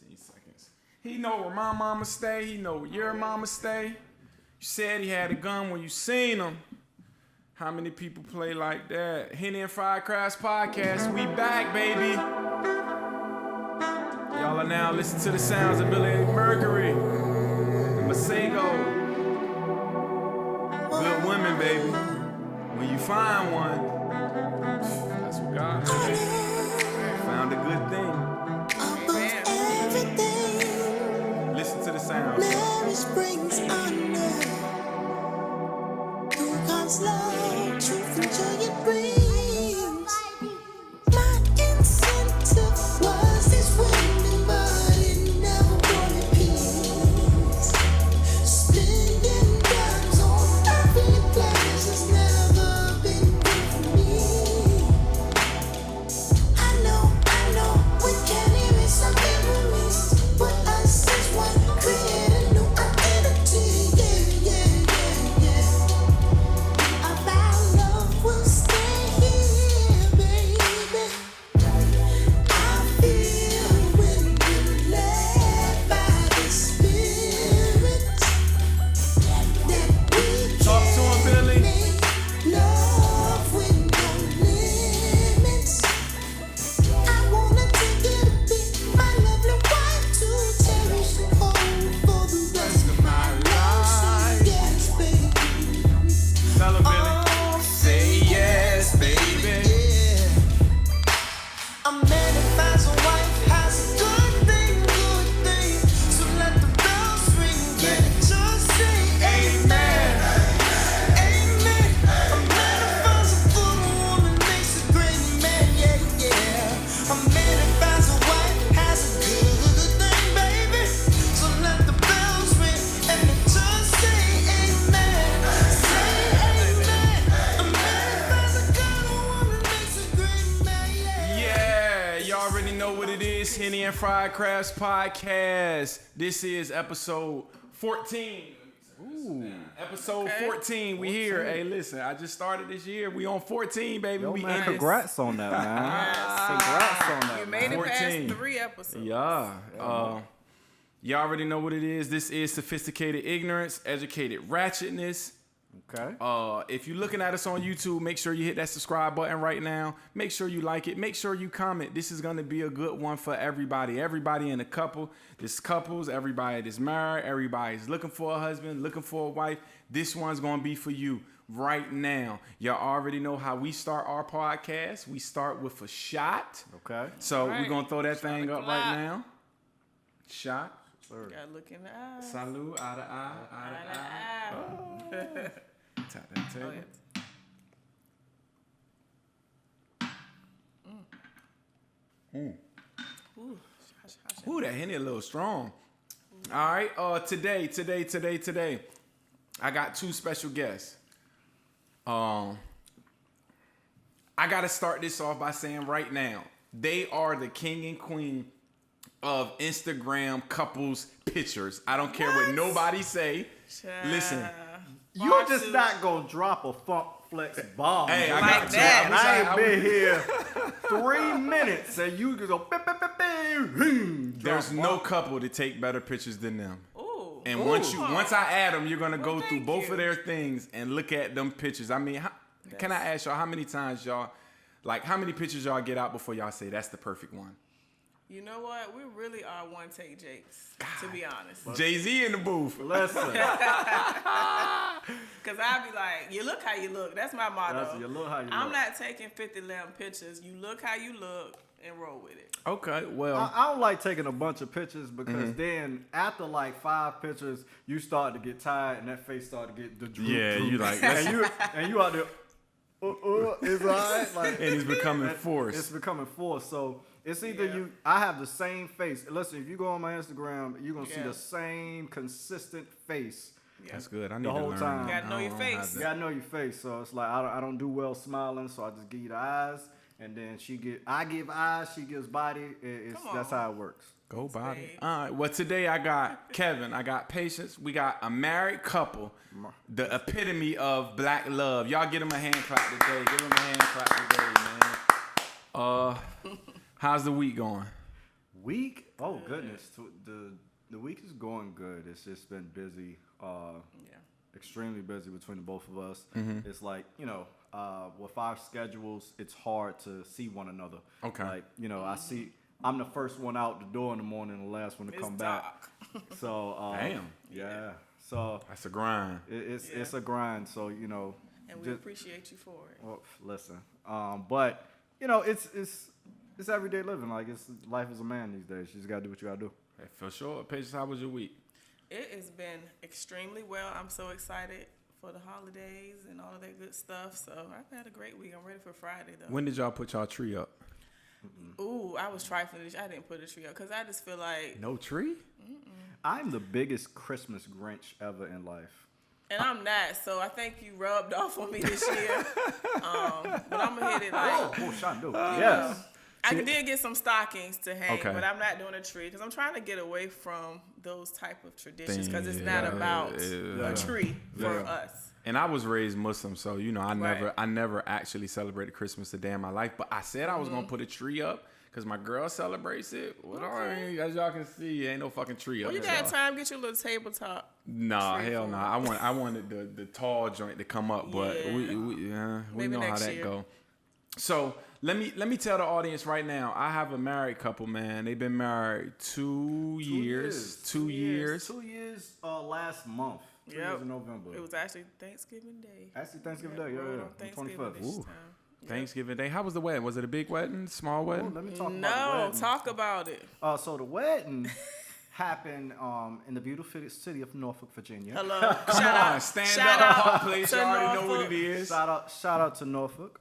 15 seconds. He know where my mama stay. He know where your mama stay. You said he had a gun when you seen him. How many people play like that? Henny and Fried Crafts Podcast. We back, baby. Y'all are now listening to the sounds of Billy Mercury and Masego. Good women, baby. When you find one, that's what God did. Found a good thing. Listen to the sounds. Marriage brings honor. Through God's love, truth and joy it brings. My incentive was this winning, but it never wanted peace. Spending dimes on earthly pleasures never been good for me. I know, we can erase some memories, but us is one, create a new identity. Yeah. Our love will stay here, baby. I feel when we're led by the Spirit that we Talk to him, Billy. make love with no limits. I wanna take it a bit, my lovely wife, to cherish and hold for the rest of my life. Say yes, baby. Tell him, Billy. Oh, Say yes, baby. a man that finds a wife has a good thing. So let the bells ring, yeah, just say amen. Amen. A man that finds a good woman makes a great man, yeah. A man that finds a wife has a good thing, baby. So let the bells ring and just say amen. Say amen. A man that finds a good woman makes a great man, Yeah, you already know what it is. Henny and Fried Crafts Podcast. This is episode 14. Ooh. Episode 14. We here. Hey, listen, I just started this year. We on 14, baby. Yo, we man, in congrats on that, man. Congrats on that, You man. made it 14. past 3 episodes. Yeah. You already know what it is. This is sophisticated ignorance, educated ratchetness. Okay. If you're looking at us on YouTube, make sure you hit that subscribe button right now. Make sure you like it. Make sure you comment. This is going to be a good one for everybody. Everybody in a couple. This couples, everybody that's married, everybody's looking for a husband, looking for a wife. This one's going to be for you right now. Y'all already know how we start our podcast. We start with a shot. Okay. So Right. we're going to throw that thing up right clock. now. Shot. Sir. Gotta look in the eyes. Salute. Eye to eye. Eye to eye. Tap that table. Ooh, that Henny a little strong. All right, today, I got 2 special guests. I gotta start this off by saying right now, they are the king and queen of Instagram couples pictures. I don't care what nobody say. Listen, You're just not gonna drop a funk flex bomb. hey, I Like got that. you. I ain't been here 3 minutes and you can go. There's no couple to take better pictures than them. Ooh. And once I add them, you're gonna go through thank both you. of their things and look at them pictures. I mean, can I ask y'all how many times y'all, like, how many pictures y'all get out before y'all say that's the perfect one? You know what? We really are one take Jakes, to be honest. Jay-Z in the booth. Listen, Because I'll be like, you look how you look. That's my motto. you look how you I'm look. not taking 50 lamb pictures. You look how you look and roll with it. Okay, well, I don't like taking a bunch of pictures because then after like 5 pictures, you start to get tired and that face start to get the droop. yeah, droop. you like, and you out there. It's alright. Like, and it's becoming It's forced. becoming forced. So it's either Yeah. I have the same face. Listen, if you go on my Instagram, you're going to see Yeah. the same consistent face. That's good. I need The to whole learn. time. You gotta know I your don't face. have You that. got to know your face. So it's like, I don't do well smiling. So I just give you the eyes. And then I give eyes, she gives body. That's how it works. Go body. Spade. All right. Well, today I got Kevin. I got Patience. We got a married couple. The epitome of black love. Y'all give them a hand clap today. Give them a hand clap today, man. How's the week going? week? Oh goodness, the week is going good. It's just been busy. Extremely busy between the both of us. It's like, with our schedules, it's hard to see one another. Okay. Like, I'm the first one out the door in the morning, the last one to come back. So Damn. Yeah. So That's a grind. it's a grind. So And we appreciate you for it. Well, listen. But it's everyday living. Like life as a man these days. You just gotta do what you gotta do. Hey, for sure. Patience, how was your week? It has been extremely well. I'm so excited for the holidays and all of that good stuff. So I've had a great week. I'm ready for Friday, though. When did y'all put y'all tree up? Ooh, I was trifling. I didn't put a tree up because I just feel like... No tree? I'm the biggest Christmas Grinch ever in life. And I'm not, so I think you rubbed off on me this year. But I'm going to hit it like... Oh, Shondo. Yes. I did get some stockings to hang, Okay. but I'm not doing a tree because I'm trying to get away from those type of traditions because it's Thing, not yeah, about yeah. a tree for Yeah. us. And I was raised Muslim, so Right. I never actually celebrated Christmas a day in my life. But I said I was gonna put a tree up because my girl celebrates it. Well, as y'all can see, ain't no fucking tree up. Well, you there, got y'all. time, get your little tabletop. Nah, tree hell for no. it. I wanted the tall joint to come up, but Yeah. we Maybe know how next that year. go. So let me tell the audience right now. I have a married couple, man. They've been married 2 years. 2 years. 2 years last month. 2 years in November. It was actually Thanksgiving Day. Actually Thanksgiving Day, Rolled yeah. on Thanksgiving 25th. this Ooh. time. Thanksgiving Day. How was the wedding? Was it a big wedding? Small Oh, wedding? let me talk about the No, wedding. talk about it. So the wedding happened in the beautiful city of Norfolk, Virginia. Hello. Come on, stand shout up, out please. to You already know what Norfolk. it is. Shout out to Norfolk.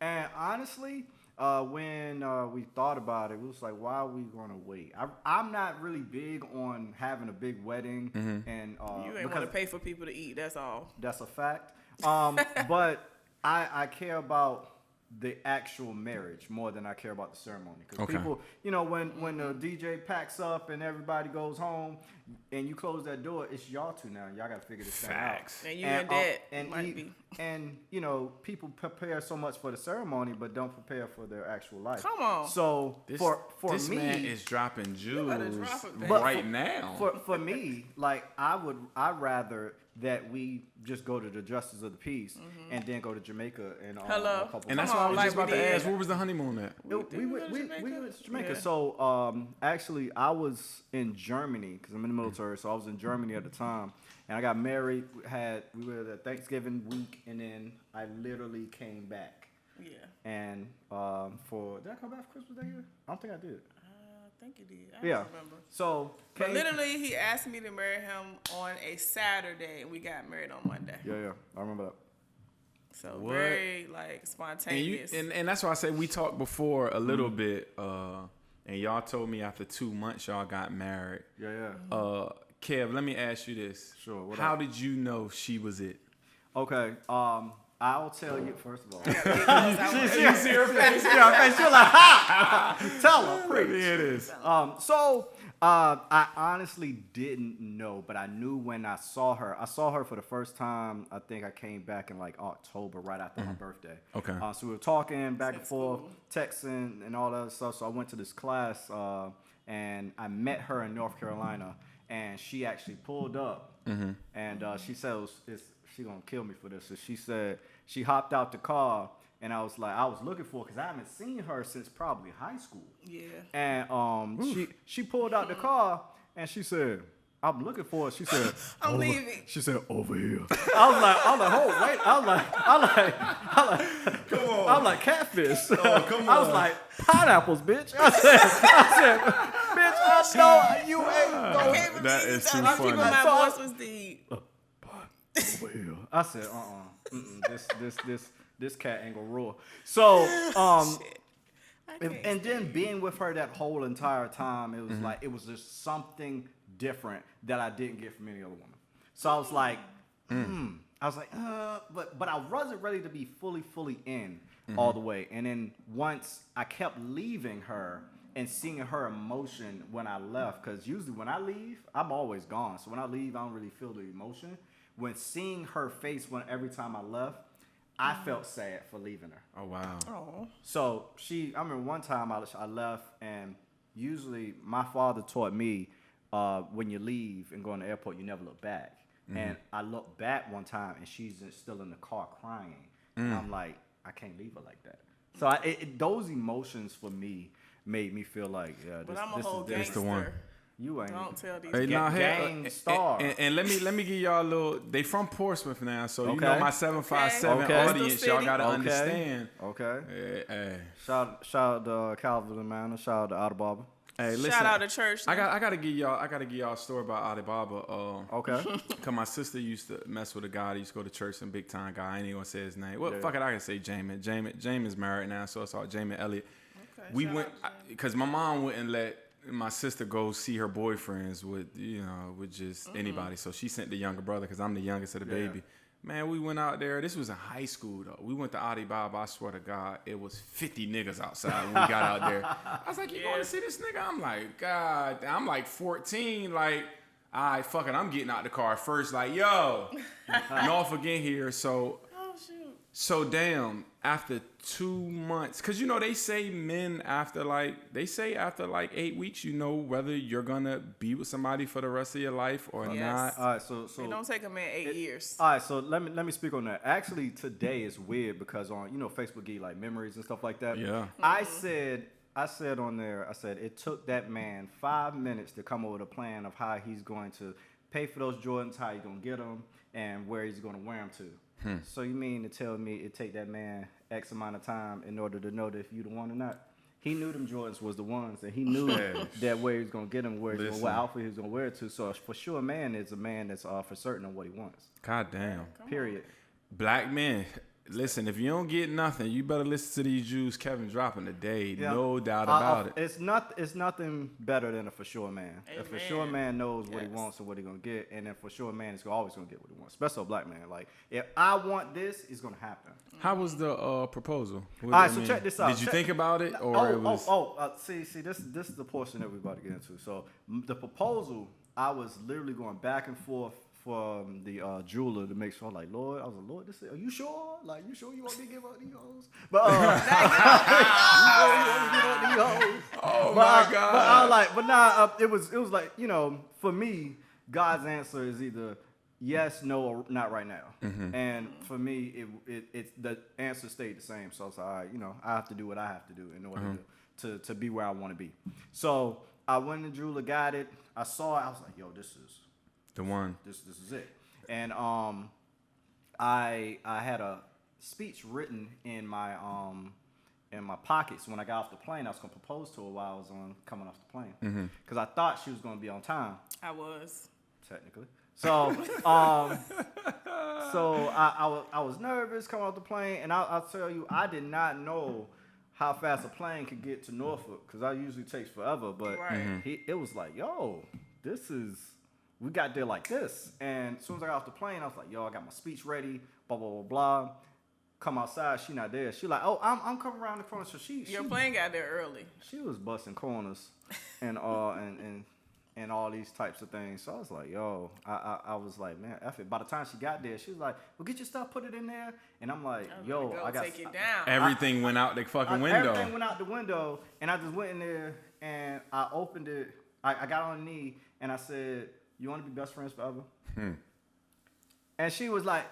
And honestly, when we thought about it, we was like, why are we gonna wait? I'm not really big on having a big wedding, and You ain't want because to pay for people to eat. That's all. that's a fact. But I care about the actual marriage more than I care about the ceremony. Because Okay. people, when the DJ packs up and everybody goes home and you close that door, it's y'all two now. Y'all got to figure this thing out. Facts. And you and Dad might eat- be. And people prepare so much for the ceremony, but don't prepare for their actual life. Come on. So This, for this me, man is dropping better jewels drop it, baby. But right now. for me, like I'd rather that we just go to the Justice of the Peace and then go to Jamaica and Hello. a couple and that's Come why I on, was like just about we to did. ask, where was the honeymoon at? We Did we go to went Jamaica? to Jamaica. Yeah. So actually, I was in Germany because I'm in the military. So I was in Germany at the time, and I got married. We were at Thanksgiving week, and then I literally came back. Yeah. And did I come back for Christmas that year? I don't think I did. I think you did. I Yeah. don't remember. So But came- literally, he asked me to marry him on a Saturday, and we got married on Monday. Yeah, I remember that. So What? very And, spontaneous. and that's why I say we talked before a little bit, and y'all told me after 2 months y'all got married. Yeah. Kev, let me ask you this. Sure, what How up? did you know she was it? Okay. I'll tell you first of all. You see her face? You're like, ha! Tell her, There preach. it is. I honestly didn't know, but I knew when I saw her. I saw her for the first time. I think I came back in like October, right after my birthday. Okay. So we were talking back and Since forth, school. texting, and all that other stuff. So I went to this class, and I met her in North Carolina, and she actually pulled up, and she said she gonna kill me for this. So she said she hopped out the car, and I was looking for her because I haven't seen her since probably high school. yeah. And she pulled out the car and she said, "I'm looking for it." She said, I'm leaving. She said, "Over here." I was like, "Oh wait!" I was like, catfish. Oh, come I was on. like, "Pineapples, bitch." I said, "Bitch, I know you ain't going Can't believe That is you too told me people funny. My So voice was deep. over here." I said, This cat ain't gonna roar. So, I can't and then being with her that whole entire time, it was like it was just something different that I didn't get from any other woman. So I was like, but I wasn't ready to be fully in all the way. And then once I kept leaving her and seeing her emotion when I left, because usually when I leave, I'm always gone. So when I leave, I don't really feel the emotion. When seeing her face every time I left, I felt sad for leaving her. Oh wow. Oh. So I remember one time I left and usually my father taught me when you leave and go in the airport, you never look back. And I looked back one time, and she's still in the car crying. And I'm like, I can't leave her like that. So those emotions for me made me feel like, yeah, But I'm a whole That's gangster. the one. you ain't. Don't tell these Hey, people. nah, gang star. and let me give y'all a little. They from Portsmouth now, so you Okay. know my 757 Okay. audience. Y'all gotta Okay. understand. Okay. Hey, Shout out to Calvin Manor. Shout out to Otter Barber. hey, listen. Shout out to church. I gotta give y'all a story about Alibaba. Okay. Cause my sister used to mess with a guy that used to go to church, some big time guy. I ain't even gonna say his name. Well, Yeah. fuck it, I can say Jamin. Jamin's married now, so it's all Jamin Elliott. Okay, We shout went out because my mom wouldn't let my sister go see her boyfriends with with just anybody. So she sent the younger brother because I'm the youngest of the Yeah. baby. Man, we went out there. This was in high school though. We went to Alibaba. I swear to God, it was 50 niggas outside when we got out there. I was like, "You going to see this nigga?" I'm like, "God," I'm like 14. Like, all right, fuck it. I'm getting out the car first. Like, yo, Norfolk in here. So. Oh shoot. So damn, after 2 months, cause they say men after like 8 weeks, you know whether you're gonna be with somebody for the rest of your life or Yes. not. All right. So It don't take a man 8 years. All right, so let me speak on that. Actually, today is weird because on Facebook give you like memories and stuff like that. Yeah. I said on there, it took that man 5 minutes to come up with a plan of how he's going to pay for those Jordans, how he's gonna get them, and where he's gonna wear them to. So you mean to tell me it take that man X amount of time in order to know that if you the one or not? He knew them Jordans was the ones, and he knew that where he's gonna get them, where he's gonna, what outfit he's gonna wear it to. So for sure, a man is a man that's for certain on what he wants. God damn. Period. Black men, listen, if you don't get nothing, you better listen to these Jews Kevin dropping today. Yeah. No doubt about it. It's nothing better than a for sure man. A for sure Amen. man knows what he Yes. wants and what he's gonna get, and then for sure man is always gonna get what he wants. Especially a black man. Like if I want this, it's gonna happen. How was the proposal? All right, so check this out. Did you think about it, or it was? See, this is the portion that we're about to get into. So the proposal, I was literally going back and forth from the jeweler to make sure, like, Lord, I was like, Lord, are you sure? Like, you sure you want me to give up these hoes? But you sure you want me to give up these hoes? Oh But my God! But I was like, but nah, it was like, for me, God's answer is either yes, no, or not right now. And for me, it the answer stayed the same. So I was like, all right, I have to do what I have to do in order to be where I want to be. So I went to jeweler, got it. I saw it. I was like, yo, this is The one. this is it. And I had a speech written in my pockets when I got off the plane. I was gonna propose to her while I was coming off the plane because I thought she was gonna be on time. I was. Technically. So I was nervous coming off the plane, and I'll tell you, I did not know how fast a plane could get to Norfolk because that usually takes forever. But Right. it was like, yo, we got there like this. And as soon as I got off the plane, I was like, yo, I got my speech ready, blah, blah, blah, blah. Come outside, she not there. She like, oh, I'm coming around the corner. So Your plane got there early. she was busting corners and all these types of things. So I was like, yo, I was like, man, F it. By the time she got there, she was like, well, get your stuff, put it in there. And I'm like, yo, Go I got take it down. Everything went out the fucking window. Everything went out the window, and I just went in there and I opened it. I got on a knee and I said, you want to be best friends forever? And she was like,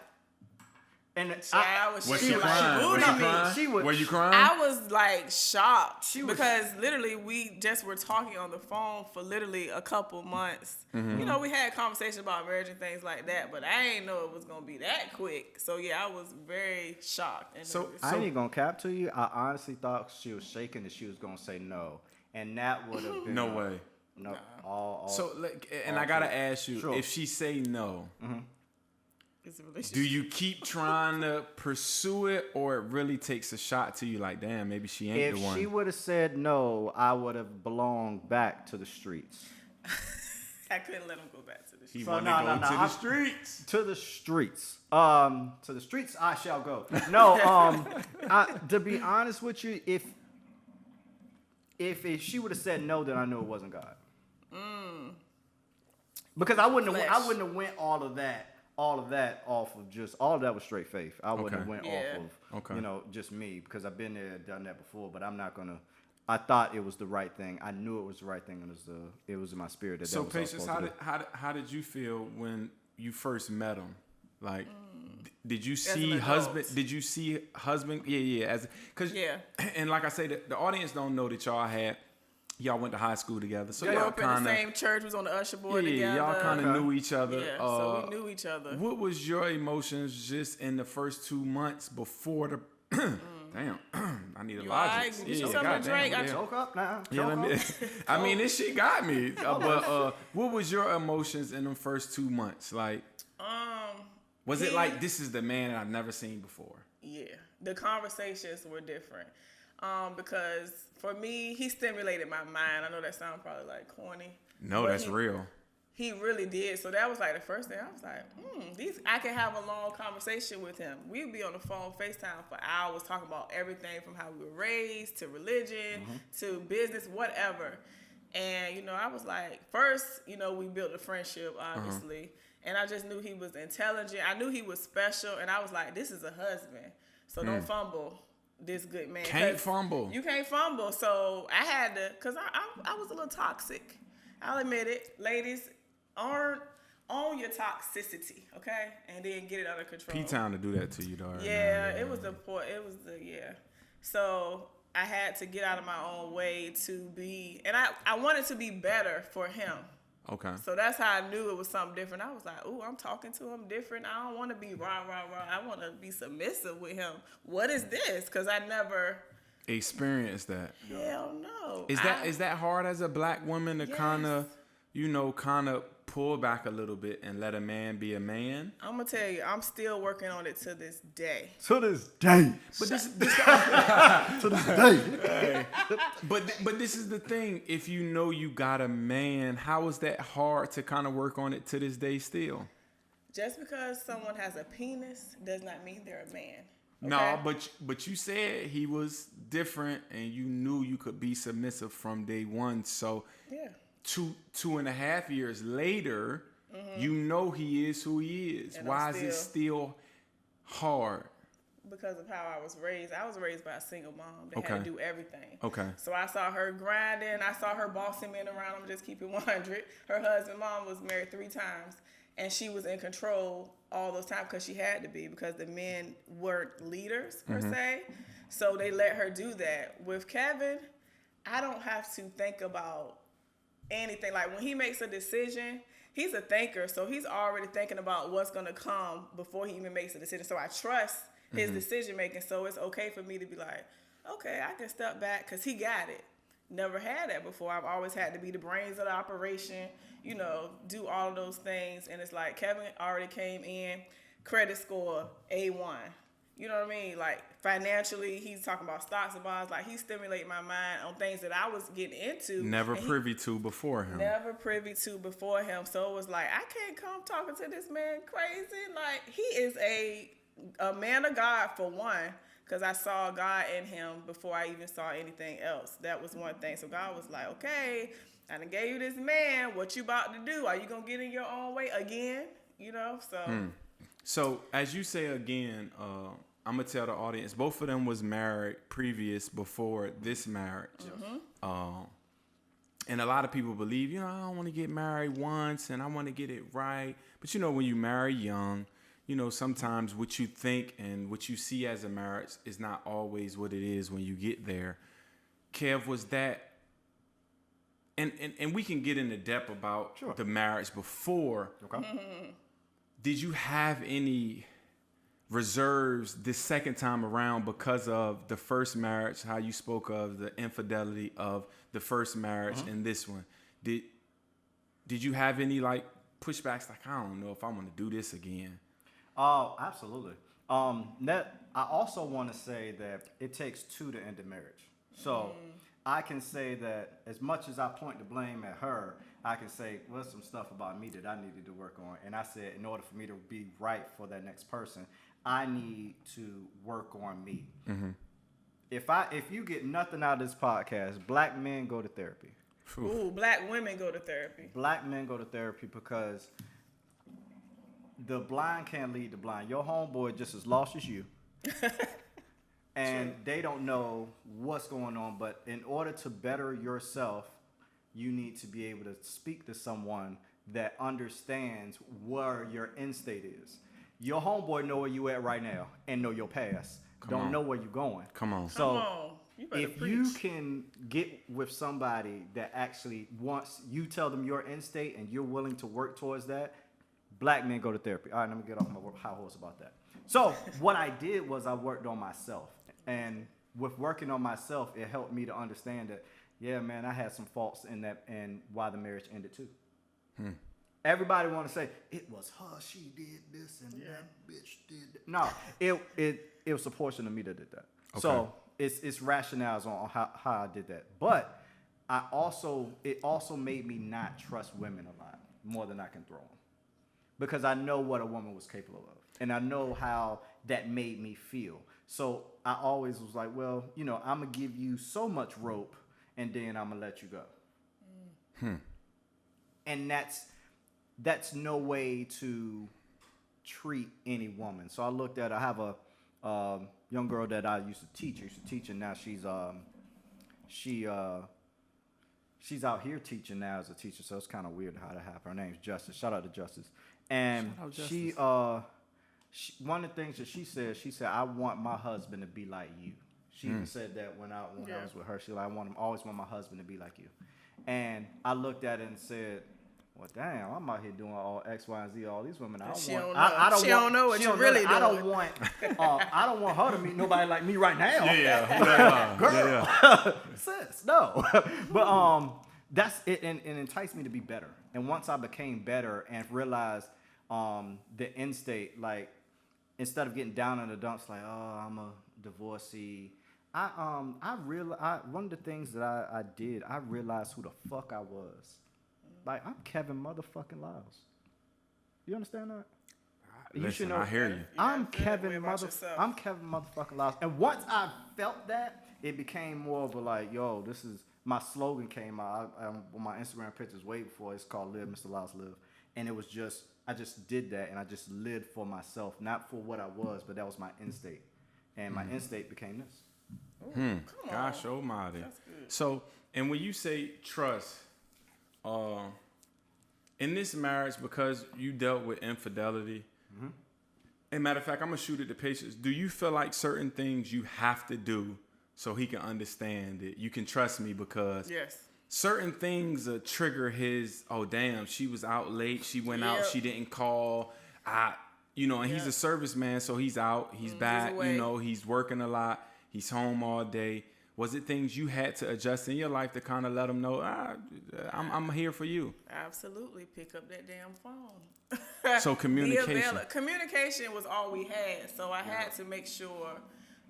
and Was Was she she like, crying? booed Was on she me. crying? She was- Were you crying? I was like shocked She was- because literally we just were talking on the phone for literally a couple months. We had conversations about marriage and things like that, but I didn't know it was gonna be that quick. So yeah, I was very shocked. And So- I ain't gonna cap to you. I honestly thought she was shaking and she was gonna say no, and that would have been No way. No, all So, and all I gotta true. ask you, Sure. if she say no, it's a relationship. do you keep trying to pursue it, or it really takes a shot to you? Like, damn, maybe she ain't If the one. she would have said no, I would have belonged back to the streets. I couldn't let him go back to the He shit. So, wanna no, go no, no, to the I'm- streets. To the streets. To the streets I shall go. No, to be honest with you, if she would have said no, then I knew it wasn't God. Because I wouldn't have went all of that off of just all of that was straight faith. I wouldn't have went Yeah. off of Okay. just me because I've been there, done that before. But I'm not gonna I thought it was the right thing. I knew it was the right thing, and it was in my spirit. So, that was Patience, what I was supposed to do. how did you feel when you first met him? Like, did you an see adult. husband? Did you see husband? Yeah. Yeah. And like I say, the audience don't know that y'all went to high school together, so We grew y'all up in the same church, was on the usher board together. y'all kind of knew each other. Yeah, so we knew each other. What was your emotions just in the first 2 months before the? Damn, I need a You logic. alright? Get you something to goddamn, drink. yeah. Choke up now. Yeah, Choke let me, up. I mean, this shit got me. But what was your emotions in the first 2 months? Like, was it like this is the man that I've never seen before? Yeah, the conversations were different. Because for me, he stimulated my mind. I know that sounds probably like corny. No, but that's real. He really did. So that was like the first thing. I was like, I can have a long conversation with him. We'd be on the phone, FaceTime for hours, talking about everything from how we were raised to religion to business, whatever. And, I was like, first, we built a friendship, obviously. And I just knew he was intelligent. I knew he was special. And I was like, this is a husband. So don't fumble this good man. Can't fumble. You can't fumble. So I had to, because I was a little toxic. I'll admit it. Ladies, own your toxicity, okay? And then get it under control. P-Town to do that to you, though. Yeah, it was the point. So I had to get out of my own way to be, and I wanted to be better for him. Okay. So that's how I knew it was something different. I was like, ooh, I'm talking to him different. I don't want to be rah. I want to be submissive with him. What is this? Because I never experienced that. Hell no. Is that hard as a black woman to Yes. kind of pull back a little bit and let a man be a man? I'm gonna tell you, I'm still working on it to this day. To this day. But this To this day. but this is the thing. If you know you got a man, how is that hard to kind of work on it to this day still? Just because someone has a penis does not mean they're a man. No, okay? but you said he was different, and you knew you could be submissive from day one. So Yeah. 2.5 years later, you know he is who he is. And Why I'm is it still hard? Because of how I was raised. I was raised by a single mom that Okay. had to do everything. Okay. So I saw her grinding. I saw her bossing men around. I'm just keeping 100. Her husband, mom, was married 3 times. And she was in control all those times because she had to be, because the men weren't leaders, per se. So they let her do that. With Kevin, I don't have to think about anything. Like when he makes a decision, he's a thinker. So he's already thinking about what's going to come before he even makes a decision. So I trust his decision making. So it's okay for me to be like, okay, I can step back because he got it. Never had that before. I've always had to be the brains of the operation, do all of those things. And it's like Kevin already came in, credit score A1. You know what I mean? Like financially, he's talking about stocks and bonds. Like he's stimulating my mind on things that I was getting into. Never privy to before him. Never privy to before him. So it was like, I can't come talking to this man crazy. Like he is a man of God for one. Because I saw God in him before I even saw anything else. That was one thing. So God was like, okay, I done gave you this man. What you about to do? Are you going to get in your own way again? So as you say again, I'm going to tell the audience, both of them was married before this marriage. And a lot of people believe, I don't want to get married once and I want to get it right. But when you marry young, sometimes what you think and what you see as a marriage is not always what it is when you get there. Kev, was that, and we can get into depth about the marriage before. Okay. Did you have any reserves this second time around because of the first marriage, how you spoke of the infidelity of the first marriage and this one? Did you have any pushbacks like, I don't know if I want to do this again? Oh, absolutely. I also want to say that it takes 2 to end a marriage. So I can say that as much as I point the blame at her, I can say, well, some stuff about me that I needed to work on. And I said, in order for me to be right for that next person, I need to work on me. If you get nothing out of this podcast, black men go to therapy. Ooh, black women go to therapy. Black men go to therapy because the blind can't lead the blind. Your homeboy just as lost as you. And they don't know what's going on. But in order to better yourself, you need to be able to speak to someone that understands where your end state is. Your homeboy know where you at right now and know your past. Don't know where you're going. Come on. So Come on. You better if preach. you can get with somebody that actually wants, you tell them your end state and you're willing to work towards that, black men go to therapy. All right, let me get off my high horse about that. So what I did was I worked on myself. And with working on myself, it helped me to understand that, yeah, man, I had some faults in that and why the marriage ended too. Everybody want to say, it was her, she did this, and that bitch did that. No, it was a portion of me that did that. Okay. So it's rationales on how I did that. But it also made me not trust women a lot more than I can throw them. Because I know what a woman was capable of. And I know how that made me feel. So I always was like, well, you know, I'm going to give you so much rope and then I'm going to let you go. And that's no way to treat any woman. So I have a young girl that I used to teach, and now she's out here teaching now as a teacher. So it's kind of weird how that happened. Her name's Justice. Shout out to Justice. And Shout out Justice. she one of the things that she said, I want my husband to be like you. She even said that when I was with her. She like, always want my husband to be like you. And I looked at it and said, well, damn, I'm out here doing all X, Y, and Z, all these women. She don't know what you really doing. I don't want her to meet nobody like me right now. Yeah. Girl. Sis, no. But that's it, and it enticed me to be better. And once I became better and realized the end state, like instead of getting down in the dumps, like, oh, I'm a divorcee. I realized one of the things that I did, I realized who the fuck I was. Like, I'm Kevin motherfucking Lyles. You understand that? Listen, should know. I hear you. I'm feel that Kevin way about yourself. I'm Kevin motherfucking Lyles. And once I felt that, it became more of a like, yo, this is my slogan came out on my Instagram pictures way before. It's called Live, Mr. Lyles Live. And it was just, I just did that and I just lived for myself, not for what I was, but that was my end state. And my end state became this. Come on. Gosh almighty. That's good. So, and when you say trust, in this marriage, because you dealt with infidelity, and matter of fact, I'm going to shoot at the patience. Do you feel like certain things you have to do so he can understand it? You can trust me because Yes. certain things trigger his, oh, damn, she was out late. She went out. She didn't call. And he's a serviceman, so he's out. He's back. away. He's working a lot. He's home all day. Was it things you had to adjust in your life to kind of let him know, I'm here for you? Absolutely. Pick up that damn phone. So communication. Communication was all we had. So I had to make sure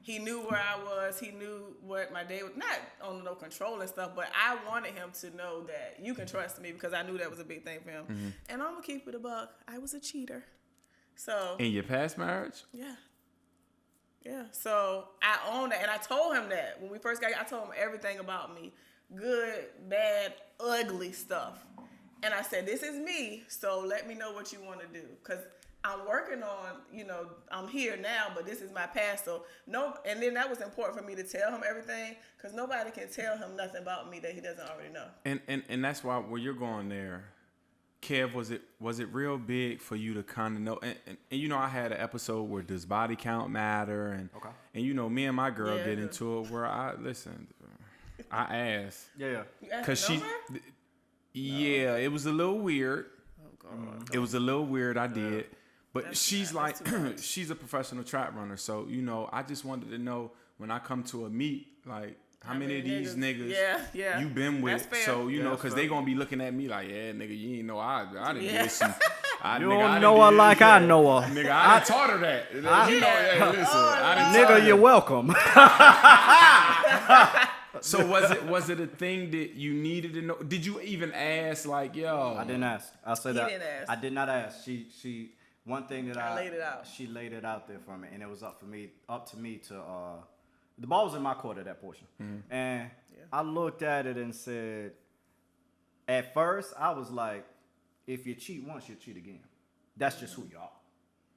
he knew where I was. He knew what my day was. Not on no control and stuff, but I wanted him to know that you can trust me because I knew that was a big thing for him. And I'm going to keep it a buck. I was a cheater. So. In your past marriage? Yeah. Yeah, so I own that, and I told him that when we first got. I told him everything about me, good, bad, ugly stuff, and I said, "This is me. So let me know what you want to do, because I'm working on, I'm here now, but this is my past. So no, and then that was important for me to tell him everything, because nobody can tell him nothing about me that he doesn't already know. And that's why where you're going there, Kev, was it real big for you to kind of know? And I had an episode where does body count matter? And me and my girl get into it where I asked. Yeah. Because it was a little weird. Oh God. It was a little weird. I did. But she's like, she's a professional track runner. So, I just wanted to know when I come to a meet, like, how many of these niggas you been with? So, because they going to be looking at me like, yeah, nigga, you ain't know I didn't get some. You don't know her like I know her. Nigga, I taught her that. Nigga, you're welcome. So was it a thing that you needed to know? Did you even ask like, yo? I didn't ask. I'll say that. Didn't ask. I did not ask. She one thing that I laid it out. She laid it out there for me, and it was up to me to the ball was in my court at that portion. And I looked at it and said, at first I was like, if you cheat once, you cheat again. That's just who you are.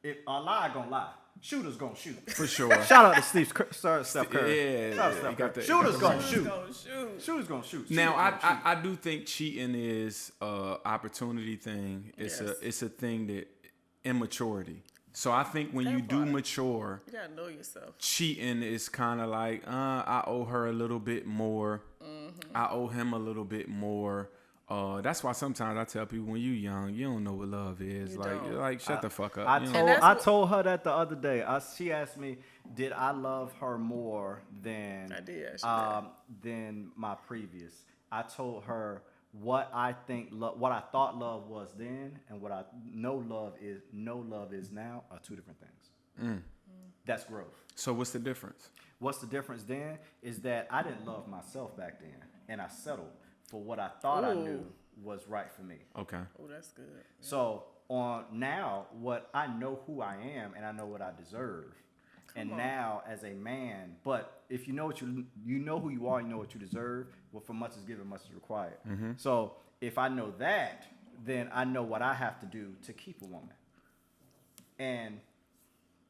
if a lie gonna lie, shooters gonna shoot. For sure. Shout out to Steph Curry. Yeah, Shout out to you Steph got Curry. the- Shooters gonna Who's shoot. gonna shoot? Shooters gonna shoot. Now, Shooters gonna shoot. I do think cheating is a opportunity thing. It's a thing that immaturity. So I think when That you do part. mature, You gotta know yourself. cheating is kind of like, I owe her a little bit more. I owe him a little bit more. That's why sometimes I tell people when you young, you don't know what love is. You Like, don't. like shut the fuck up. I you know? told that's I what- told her that the other day. She asked me, did I love her more than I did ask you that. than my previous? I told her what I thought love was then, and what I know love is now are two different things. That's growth. So what's the difference? What's the difference then is that I didn't love myself back then, and I settled for what I thought I knew was right for me. Okay. Oh, that's good. So on now, what I know who I am and I know what I deserve. And now as a man, but if you know what you know who you are, you know what you deserve. Well, for much is given, much is required. So if I know that, then I know what I have to do to keep a woman. And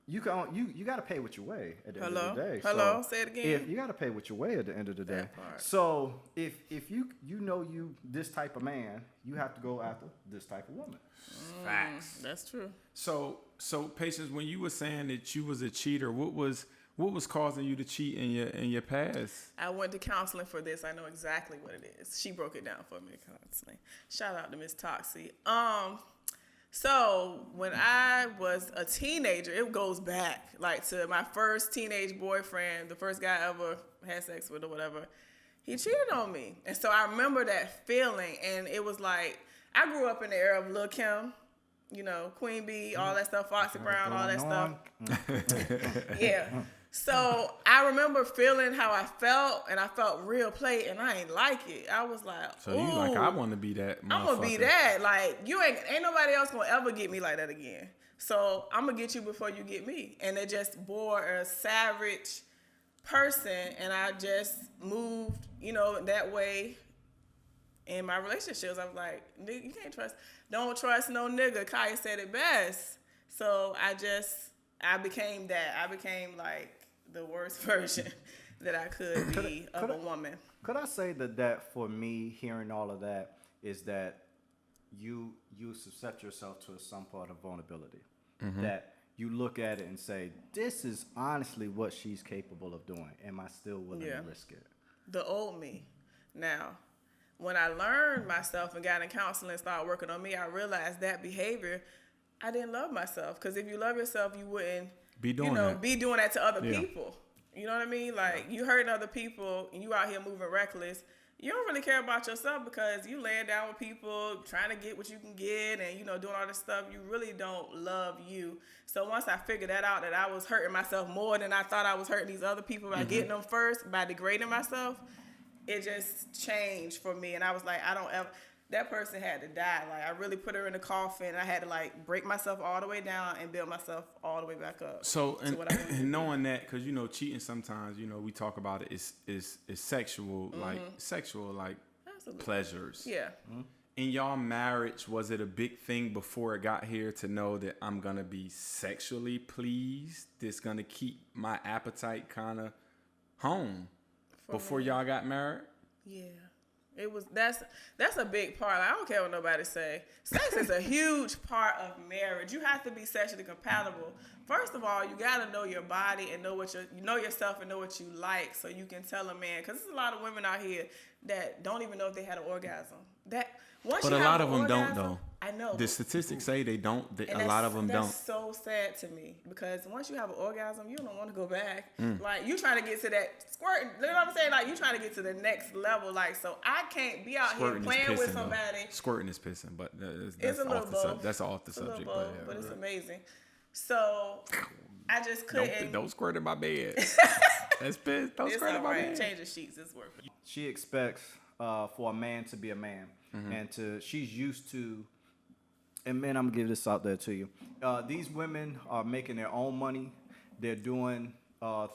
you got to pay what you weigh at the end of the day. Hello? So Say it again. If you got to pay what you weigh at the end of the day. That part. So if you know you this type of man, you have to go after this type of woman. Facts. That's true. So Patience, when you were saying that you was a cheater, what was causing you to cheat in your past? I went to counseling for this. I know exactly what it is. She broke it down for me, counseling. Shout out to Miss Toxie. So when I was a teenager, it goes back like to my first teenage boyfriend, the first guy I ever had sex with or whatever. He cheated on me. And so I remember that feeling, and it was like, I grew up in the era of Lil' Kim, you know, Queen Bee, all that stuff, Foxy Brown, all that stuff. Yeah. So I remember feeling how I felt, and I felt real play, and I ain't like it. I was like, So you like, I want to be that I'm gonna be motherfucker. that. Like, you ain't nobody else gonna ever get me like that again. So I'm gonna get you before you get me. And it just bore a savage person, and I just moved, you know, that way in my relationships. I was like, nigga, you can't don't trust no nigga. Kaya said it best. So I became that. I became like the worst version that I could be of a woman. Could I say that for me, hearing all of that, is that you subject yourself to some part of vulnerability. That you look at it and say, this is honestly what she's capable of doing. Am I still willing to risk it? The old me. Now, when I learned myself and got in counseling and started working on me, I realized that behavior, I didn't love myself. Because if you love yourself, you wouldn't Be doing that. be doing that to other Yeah. people. You know what I mean? Like, you hurting other people and you out here moving reckless. You don't really care about yourself because you laying down with people, trying to get what you can get and, you know, doing all this stuff. You really don't love you. So once I figured that out, that I was hurting myself more than I thought I was hurting these other people by getting them first, by degrading myself, it just changed for me. And I was like, that person had to die. Like, I really put her in a coffin, and I had to like break myself all the way down and build myself all the way back up. So to what I wanted to and be. knowing that, because you know, cheating sometimes, you know, we talk about it is sexual, like Absolutely. pleasures. Yeah. In y'all marriage, was it a big thing before it got here to know that I'm gonna be sexually pleased? This gonna keep my appetite kind of home before y'all got married? Yeah. It was that's a big part. I don't care what nobody say. Sex is a huge part of marriage. You have to be sexually compatible. First of all, you gotta know your body and know you know yourself and know what you like, so you can tell a man. Because there's a lot of women out here that don't even know if they had an orgasm. But a lot of them don't, though. I know. The statistics say they don't. And A lot of them don't. That's so sad to me because once you have an orgasm, you don't want to go back. Mm. Like, you trying to get to that squirt. You know what I'm saying? Like, you trying to get to the next level. Like, so I can't be out Squirting here is playing pissing, with though. somebody. Squirting is pissing, but that's It's a little off the both. that's off the It's a little subject. both, yeah, but it's right. amazing. So I just couldn't. Don't squirt in my bed. That's pissed. Don't It's squirt in all my right. bed. Change the sheets. It's working. She expects for a man to be a man, and she's used to. And men, I'm gonna give this out there to you. These women are making their own money. They're doing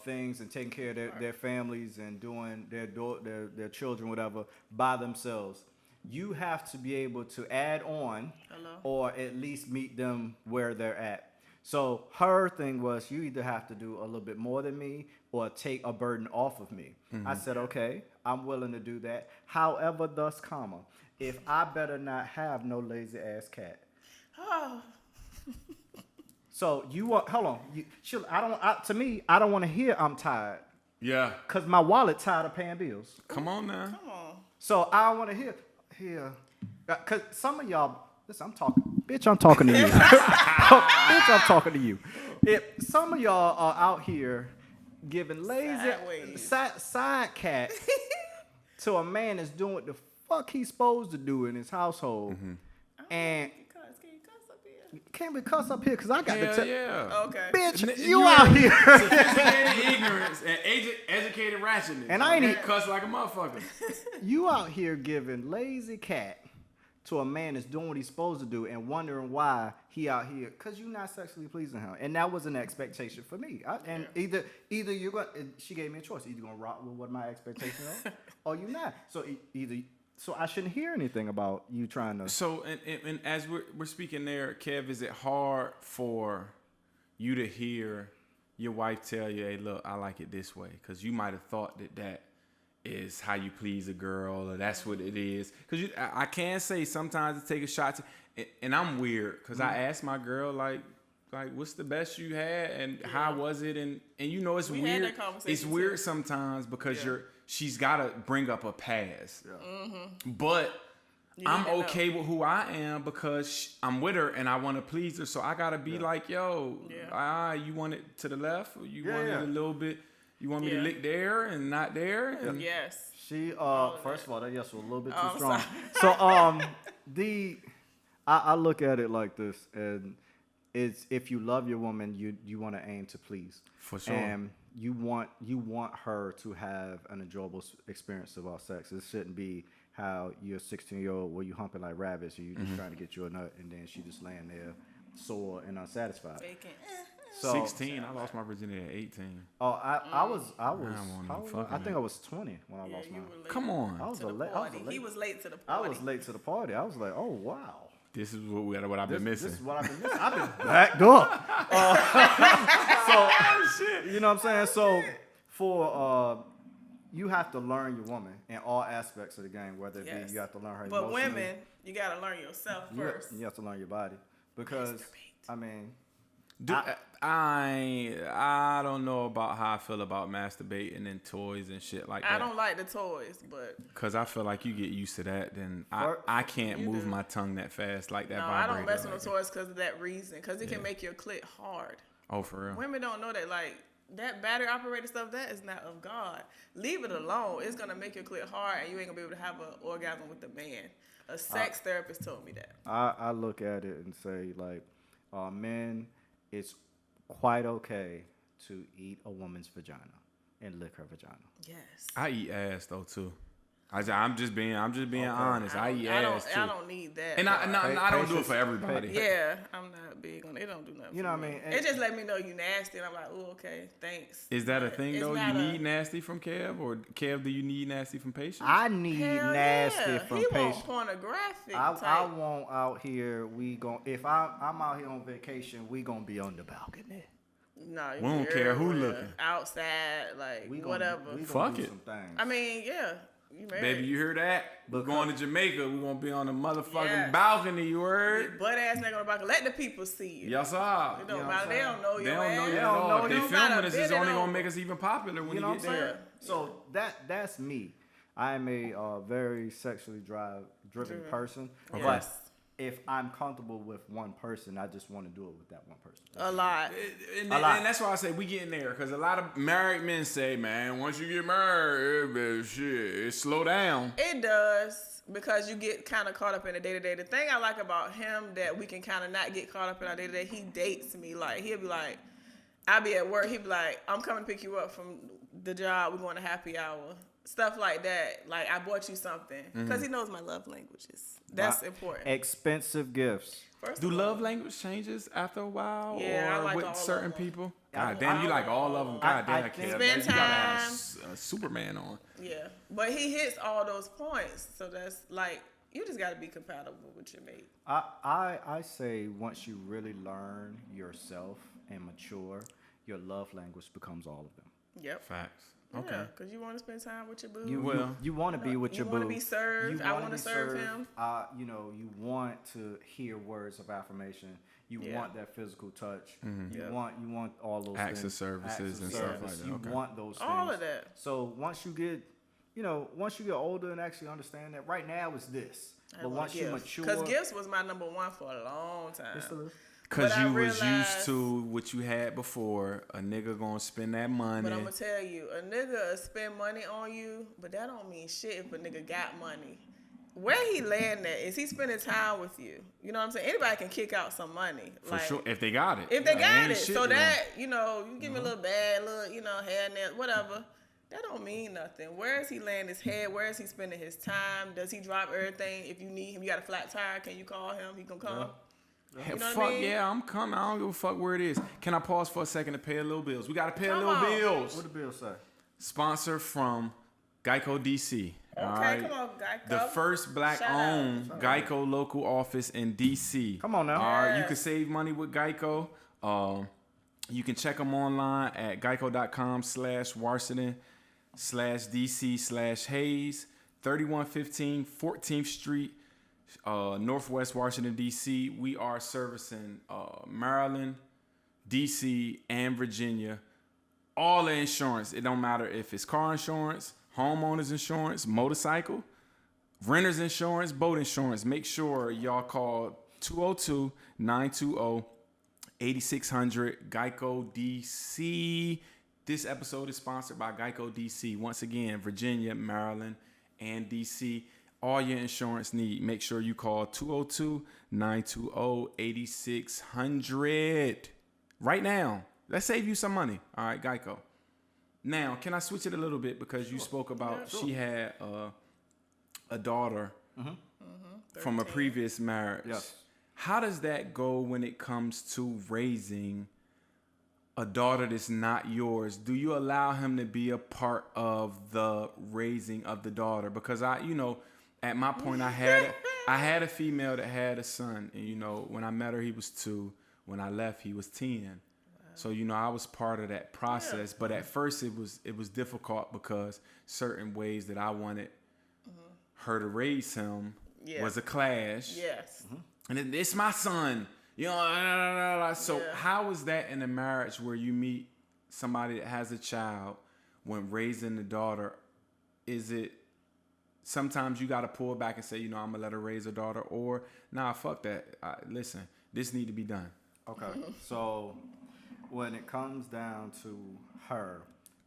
things and taking care of their families and doing their children, whatever, by themselves. You have to be able to add on, Hello? or at least meet them where they're at. So her thing was, you either have to do a little bit more than me or take a burden off of me. I said, okay, I'm willing to do that. However, thus, comma, if I better not have no lazy ass cat. Oh. So you want? Hold on. To me, I don't want to hear I'm tired Yeah. because my wallet tired of paying bills. Come on now. Come on. So I don't want to hear. Because some of y'all, listen, I'm talking to you. Bitch, I'm talking to you. If some of y'all are out here giving lazy Sideways. side cat to a man that's doing what the fuck he's supposed to do in his household, and Can you cuss up here? can't be cuss up here because I got to Hell tell yeah. Okay. bitch, You you out are- here. Sophisticated ignorance and educated ratchetness. And I ain't You even- cuss like a motherfucker. You out here giving lazy cat to a man that's doing what he's supposed to do and wondering why he out here because you're not sexually pleasing him. And that was an expectation for me. Either you're going she gave me a choice. Either you're going to rock with what my expectations are or you're not. So so I shouldn't hear anything about you trying to. So, and as we're speaking there, Kev, is it hard for you to hear your wife tell you, hey, look, I like it this way? Because you might have thought that is how you please a girl, or that's what it is. Because I can say sometimes to take a shot and I'm weird because I asked my girl like what's the best you had and how was it, and you know it's We weird. had that conversation It's weird sometimes because she's got to bring up a past, but I'm need to okay with who I am because I'm with her and I want to please her. So I gotta be like, yo, you want it to the left, or you want it a little bit. You want me to lick there and not there? And Yes. She first of all, that yes was a little bit too Oh, strong. sorry. So I look at it like this, and it's if you love your woman, you want to aim to please. For sure. And you want her to have an enjoyable experience about sex. It shouldn't be how you're a 16-year-old where you humping like rabbits, or you just trying to get you a nut, and then she just laying there sore and unsatisfied. Bacon. So, 16. I lost my virginity at 18. Oh, I was I don't want no how old- fucking I think I was 20 when I lost You mine. were late Come on. I was to a the late. party. He was late to the I party. was late to the party. I was like, oh wow. This is what I've been missing. This is what I've been missing. I've been backed up. So you know what I'm saying? So for you have to learn your woman in all aspects of the game, whether it Yes. be you have to learn her But emotionally. women, you gotta learn yourself first. You have to learn your body because I mean, I don't know about how I feel about masturbating and toys and shit like that. I don't like the toys, but Cause I feel like you get used to that, then Or- I can't You move do. my tongue that fast like that. no, I don't vibrator mess with like the toys because of that reason. Because it can make your clit hard. Oh, for real. Women don't know that, like, that battery operated stuff, that is not of God. Leave it alone. It's going to make your clit hard, and you ain't going to be able to have an orgasm with the man. A sex therapist told me that. I look at it and say like, men, it's quite okay to eat a woman's vagina and lick her vagina. Yes. I eat ass though too. I'm just being honest. I eat ass too. I don't need that. And I don't do it Patience. for everybody. Yeah, I'm not big on it. It don't do nothing. You know for what I me. mean? It just let me know you nasty, and I'm like, oh, okay, thanks. Is that a But thing it's though? You not need nasty from Kev, or Kev, do you need nasty from patience? I need Hell nasty yeah. from He patience. want pornographic I type. want out here. If I'm out here on vacation, we gonna be on the balcony. No, you We don't be care who everywhere. looking. Outside, like We gonna, whatever. We gonna Fuck do it. some things. I mean, yeah. You married. Baby, you hear that? We're going to Jamaica. We're gonna be on the motherfucking Yes. balcony. You heard? Butt ass nigga on the balcony. Let the people see you. Yes, sir. It don't You know what matter. I'm They don't know They your don't know ass. you at don't all. know If they you. filming gotta us, bend it's it only gonna over. make us even popular when You you, know get what I'm there. saying? So that's me. I am a very sexually driven person. Okay. But if I'm comfortable with one person, I just want to do it with that one person. A lot. And, A lot. and that's why I say we getting there, because a lot of married men say, man, once you get married, shit, it slow down. It does, because you get kind of caught up in the day-to-day. The thing I like about him that we can kind of not get caught up in our day-to-day, he dates me. Like, he'll be like, I'll be at work. He'll be like, I'm coming to pick you up from the job. We're going to happy hour. Stuff like that. Like, I bought you something. Because he knows my love languages. That's important. Expensive gifts. First Do of all, love language changes after a while, Yeah, I or like with all of certain them. people? I- God damn, you like all of them. God damn, I I think- can't. Spend You gotta have time. Superman on. Yeah. But he hits all those points. So that's like, You just got to be compatible with your mate. I say once you really learn yourself and mature, your love language becomes all of them. Yep. Facts. Okay. Yeah, because you want to spend time with your boo. You want to be with your boo. You want to be served. I want to serve him. You want to hear words of affirmation. You want that physical touch. You want all those Acts of things. services and stuff like that. You Okay. want those things. All of that. So once you get older and actually understand that right now it's this. But once you mature, because gifts was my number one for a long time. Because But you I was used realized- to what you had before. A nigga gonna spend that money. But I'm gonna tell you, a nigga will spend money on you, but that don't mean shit if a nigga got money. Where he land at? Is he spending time with you? You know what I'm saying? Anybody can kick out some money. For sure, if they got it. If they got ain't it. shit So to them. that, you give me a little bad look, hair, nails, whatever. That don't mean nothing. Where is he laying his head? Where is he spending his time? Does he drop everything? If you need him, you got a flat tire, can you call him? He gonna come? Hell, You know what fuck I mean? yeah, I'm coming. I don't give a fuck where it is. Can I pause for a second to pay a little bills? We gotta pay a Come little on. bills. what the bill say? Sponsor from Geico DC. Okay, all right? come on, Geico. The first black-owned Geico local office in DC. Come on now. All right, you Yes. can save money with Geico. You can check them online at geico.com/Washington/DC/Hayes, 3115 14th Street, Northwest Washington, D.C. We are servicing Maryland, D.C., and Virginia. All the insurance. It don't matter if it's car insurance, homeowners insurance, motorcycle, renter's insurance, boat insurance. Make sure y'all call 202-920-8600 Geico DC. This episode is sponsored by Geico DC. Once again, Virginia, Maryland, and DC. All your insurance need. Make sure you call 202-920-8600 right now. Let's save you some money. All right, Geico. Now, can I switch it a little bit because you spoke about she had a daughter from a 13. previous marriage. Yes. How does that go when it comes to raising a daughter that's not yours? Do you allow him to be a part of the raising of the daughter? Because at my point, I had a female that had a son, and when I met her, he was 2. When I left, he was 10. So I was part of that process. But at first, it was difficult because certain ways that I wanted her to raise him was a clash. Yes. And it's my son. So how is that in a marriage where you meet somebody that has a child when raising the daughter? Is it sometimes you got to pull back and say, I'm going to let her raise a daughter, or nah, fuck that. Listen, this need to be done. Okay, so when it comes down to her,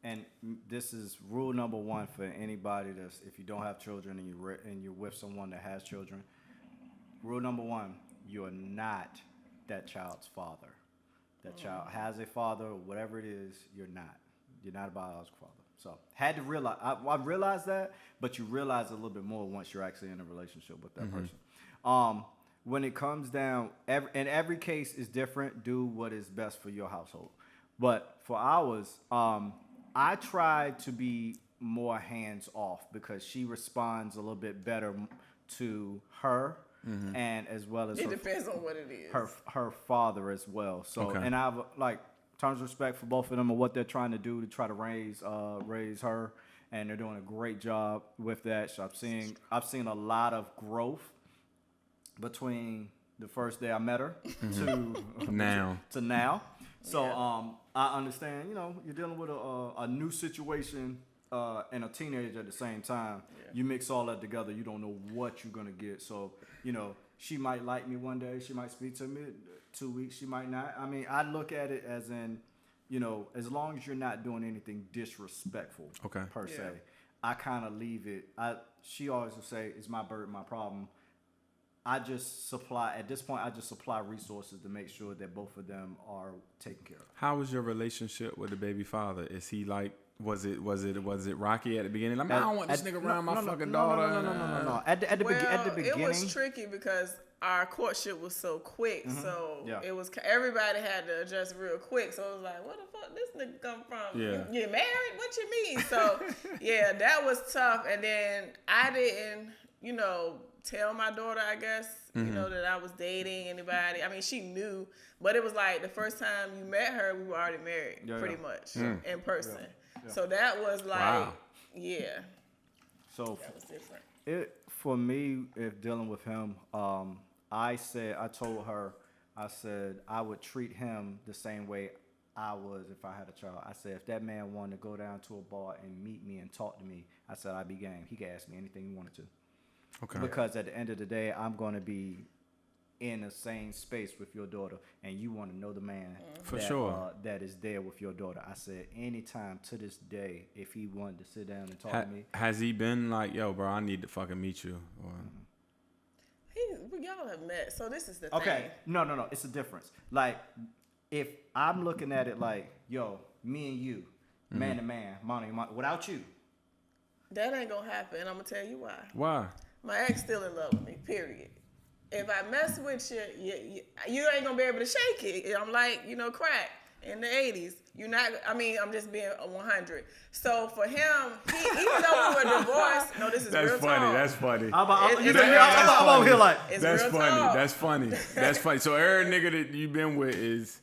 and this is rule number 1 for anybody that's, if you don't have children and you're with someone that has children, rule number 1, you're not that child's father. That child has a father, or whatever it is, you're not. You're not a biological father. So had to realize, I realized that, but you realize a little bit more once you're actually in a relationship with that person. When it comes down, every case is different. Do what is best for your household. But for ours, I try to be more hands off because she responds a little bit better to her, and as well as It depends on what it is. her father as well. So, and I have tons of respect for both of them and what they're trying to do to try to raise her, and they're doing a great job with that. So I've seen a lot of growth between the first day I met her to Now. So I understand, you're dealing with a new situation and a teenager at the same time. Yeah. You mix all that together, you don't know what you're gonna get. So, she might like me one day, she might speak to me 2 weeks, she might not. I mean, I look at it as in, as long as you're not doing anything disrespectful per se, I kind of leave it. She always will say, it's my burden, my problem. At this point, I just supply resources to make sure that both of them are taken care of. How was your relationship with the baby father? Is he was it rocky at the beginning? I don't want this nigga around my fucking daughter. No. At the beginning, it was tricky because our courtship was so quick. So it was, everybody had to adjust real quick. So it was like, where the fuck this nigga come from? Yeah. You married? What you mean? So that was tough. And then I didn't, tell my daughter, I guess, you know, that I was dating anybody. I mean, she knew, but it was like the first time you met her, we were already married, pretty much, in person. Yeah. So that was like, Wow. yeah, So that was different. for me, if dealing with him, I told her, I said I would treat him the same way I was if I had a child. I said if that man wanted to go down to a bar and meet me and talk to me, I said I'd be game. He could ask me anything he wanted to. Okay. Because at the end of the day, I'm going to be in the same space with your daughter, and you want to know the man that is there with your daughter. I said anytime to this day, if he wanted to sit down and talk to me. Has he been like, yo, bro, I need to fucking meet you? Or... Y'all have met, so this is the Okay, thing. no, it's a difference. Like, if I'm looking at it like, yo, me and you, man to man, money, without you. That ain't gonna happen. I'm gonna tell you why. Why? My ex still in love with me, period. If I mess with you, you ain't gonna be able to shake it. I'm like, you know, crack in the 80s. You're not, I mean, I'm just being a 100. So for him, even though we were divorced, no, this is That's real funny. talk. That's funny. I'm over here like, It's That's real funny. talk. That's funny. That's funny. So every nigga that you been with is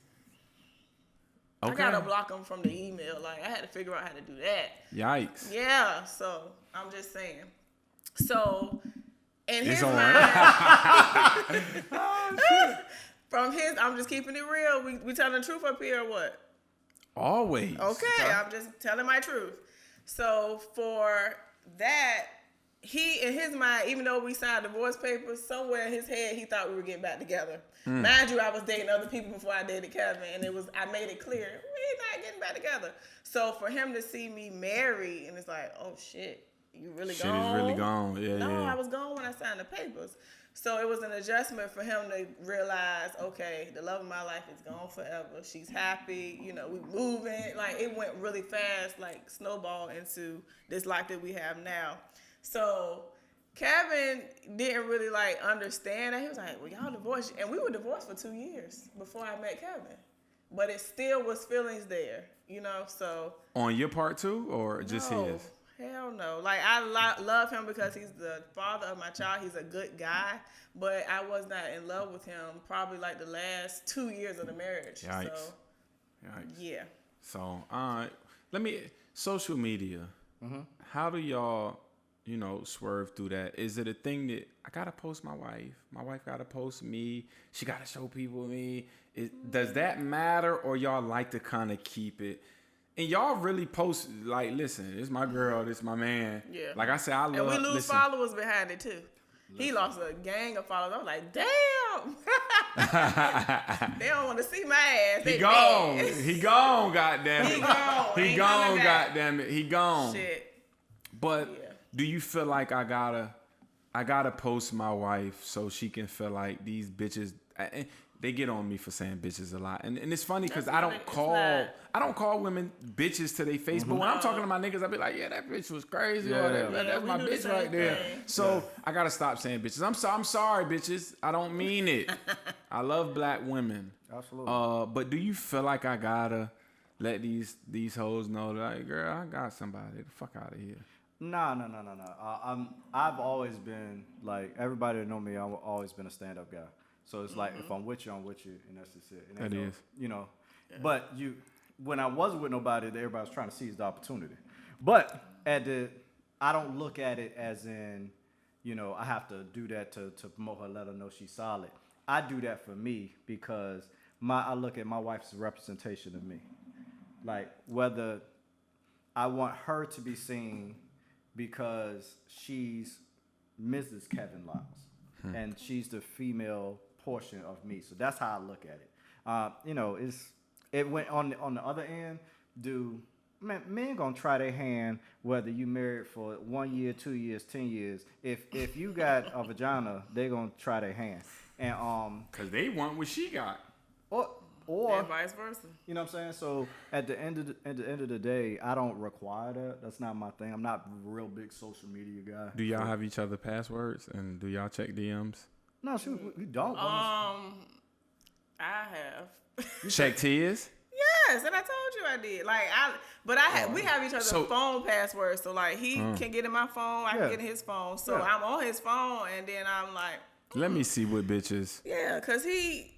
okay. I gotta block him from the email. Like, I had to figure out how to do that. Yikes. Yeah, so I'm just saying. So, in his on. mind, from his, I'm just keeping it real. We telling the truth up here or what? Always. Okay, I'm just telling my truth. So for that, he, in his mind, even though we signed divorce papers, somewhere in his head, he thought we were getting back together. Mind you, I was dating other people before I dated Kevin, and I made it clear, we're not getting back together. So for him to see me married, and it's like, oh shit, you really Shit gone? is really gone. Yeah, No, yeah. I was gone when I signed the papers. So it was an adjustment for him to realize, okay, the love of my life is gone forever. She's happy, you know, we moving. Like, it went really fast, like snowball into this life that we have now. So Kevin didn't really like understand that. He was like, well, y'all divorced. And we were divorced for 2 years before I met Kevin. But it still was feelings there, you know, so. On your part too, or just No. his? Hell no. Like, I love him because he's the father of my child. He's a good guy, but I was not in love with him probably like the last 2 years of the marriage. Yikes. So, Yikes. yeah. So, social media. How do y'all, swerve through that? Is it a thing that I gotta post my wife? My wife gotta post me. She gotta show people me. Does that matter, or y'all like to kind of keep it? And y'all really post, like, listen, this is my girl, this is my man. Yeah. Like I said, I love. And we lose listen, followers behind it too. He lost a gang of followers. I was like, damn. They don't want to see my ass. He They gone. mad. He gone, goddamn it. He gone. He Ain't gone, coming back. goddamn it. He gone. Shit. But Yeah. do you feel like I gotta post my wife so she can feel like these bitches? They get on me for saying bitches a lot, and it's funny because I don't call women bitches to their face. But when I'm talking to my niggas, I be like, yeah, that bitch was crazy, or that's we my do the bitch same right there. thing. So I gotta stop saying bitches. I'm sorry, bitches. I don't mean it. I love black women. Absolutely. But do you feel like I gotta let these hoes know that, like, girl, I got somebody? The fuck out of here. No. I've always been, like, everybody that know me, I've always been a stand-up guy. So it's like, if I'm with you, and that's just it. And That is. But when I wasn't with nobody, everybody was trying to seize the opportunity. But I don't look at it as in, I have to do that to promote her, let her know she's solid. I do that for me because I look at my wife's representation of me. Like, whether I want her to be seen because she's Mrs. Kevin Lyles, and she's the female portion of me. So that's how I look at it. It went on the other end. Men gonna try their hand whether you married for 1 year, 2 years, 10 years. If you got a vagina, they gonna try their hand, and Cause they want what she got. or And vice versa. you know what I'm saying? So at the end of the day, I don't require that. That's not my thing. I'm not a real big social media guy. Do y'all have each other passwords, and do y'all check DMs? No, shoot, we don't. I have. Check tears. Yes, and I told you I did. We have each other's phone passwords, so like he can get in my phone, I can get in his phone. So I'm on his phone, and then I'm like, Let me see what bitches. yeah, cause he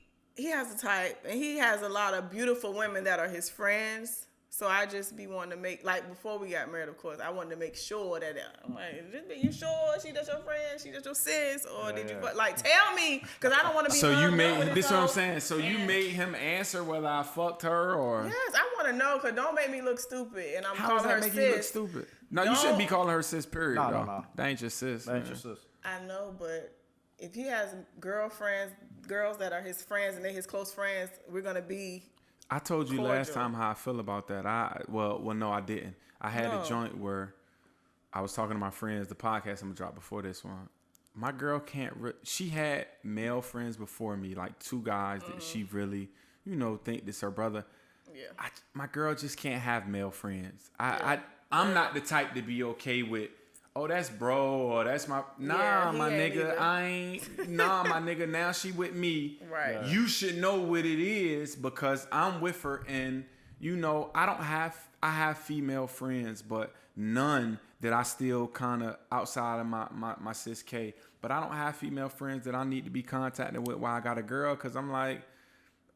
has a type, and he has a lot of beautiful women that are his friends. So I just be wanting to make, like, before we got married, of course, I wanted to make sure that, I'm like, you sure she just your friend, she just your sis, or did you, like, tell me, because I don't want to be. So you made, this is what I'm saying, so you made him answer whether I fucked her or. Yes, I want to know, because don't make me look stupid, and I'm How calling does that her make sis. you look stupid? No, you shouldn't be calling her sis, period, No, though. no. That ain't your sis. That ain't your sis. I know, but if he has girlfriends, girls that are his friends, and they're his close friends, we're going to be. I told you cordial. last time how I feel about that. Well, no, I didn't. I had a joint where I was talking to my friends. The podcast I'm gonna drop before this one. My girl can't. She had male friends before me, like 2 guys that she really, think this her brother. Yeah. My girl just can't have male friends. I'm not the type to be okay with. Oh, that's bro, or that's my my nigga. My nigga. Now she with me. Right. Yeah. You should know what it is because I'm with her, and I have female friends, but none that I still kind of outside of my sis K. But I don't have female friends that I need to be contacting with while I got a girl, because I'm like,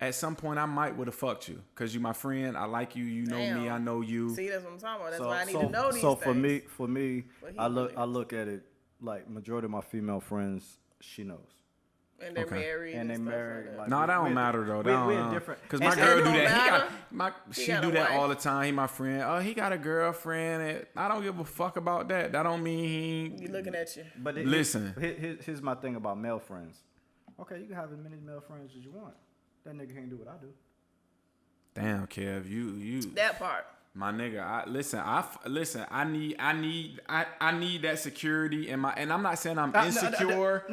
at some point I might would have fucked you because you my friend. I like you. You know me. I know you. See, that's what I'm talking about. That's why I need to know these So things. for me, I look at it like majority of my female friends, she knows. And they're married. And they stuff married. Like that. Like, No, that don't matter though. We're different. Because my And girl it do don't that. matter. She got do a that wife. all the time. He my friend. Oh, he got a girlfriend. And I don't give a fuck about that. That don't mean he. You looking at you. But Listen. Here's my thing about male friends. Okay, you can have as many male friends as you want. That nigga can't do what I do. Damn, Kev, you. That part. My nigga, I need that security in my. And I'm not saying I'm insecure,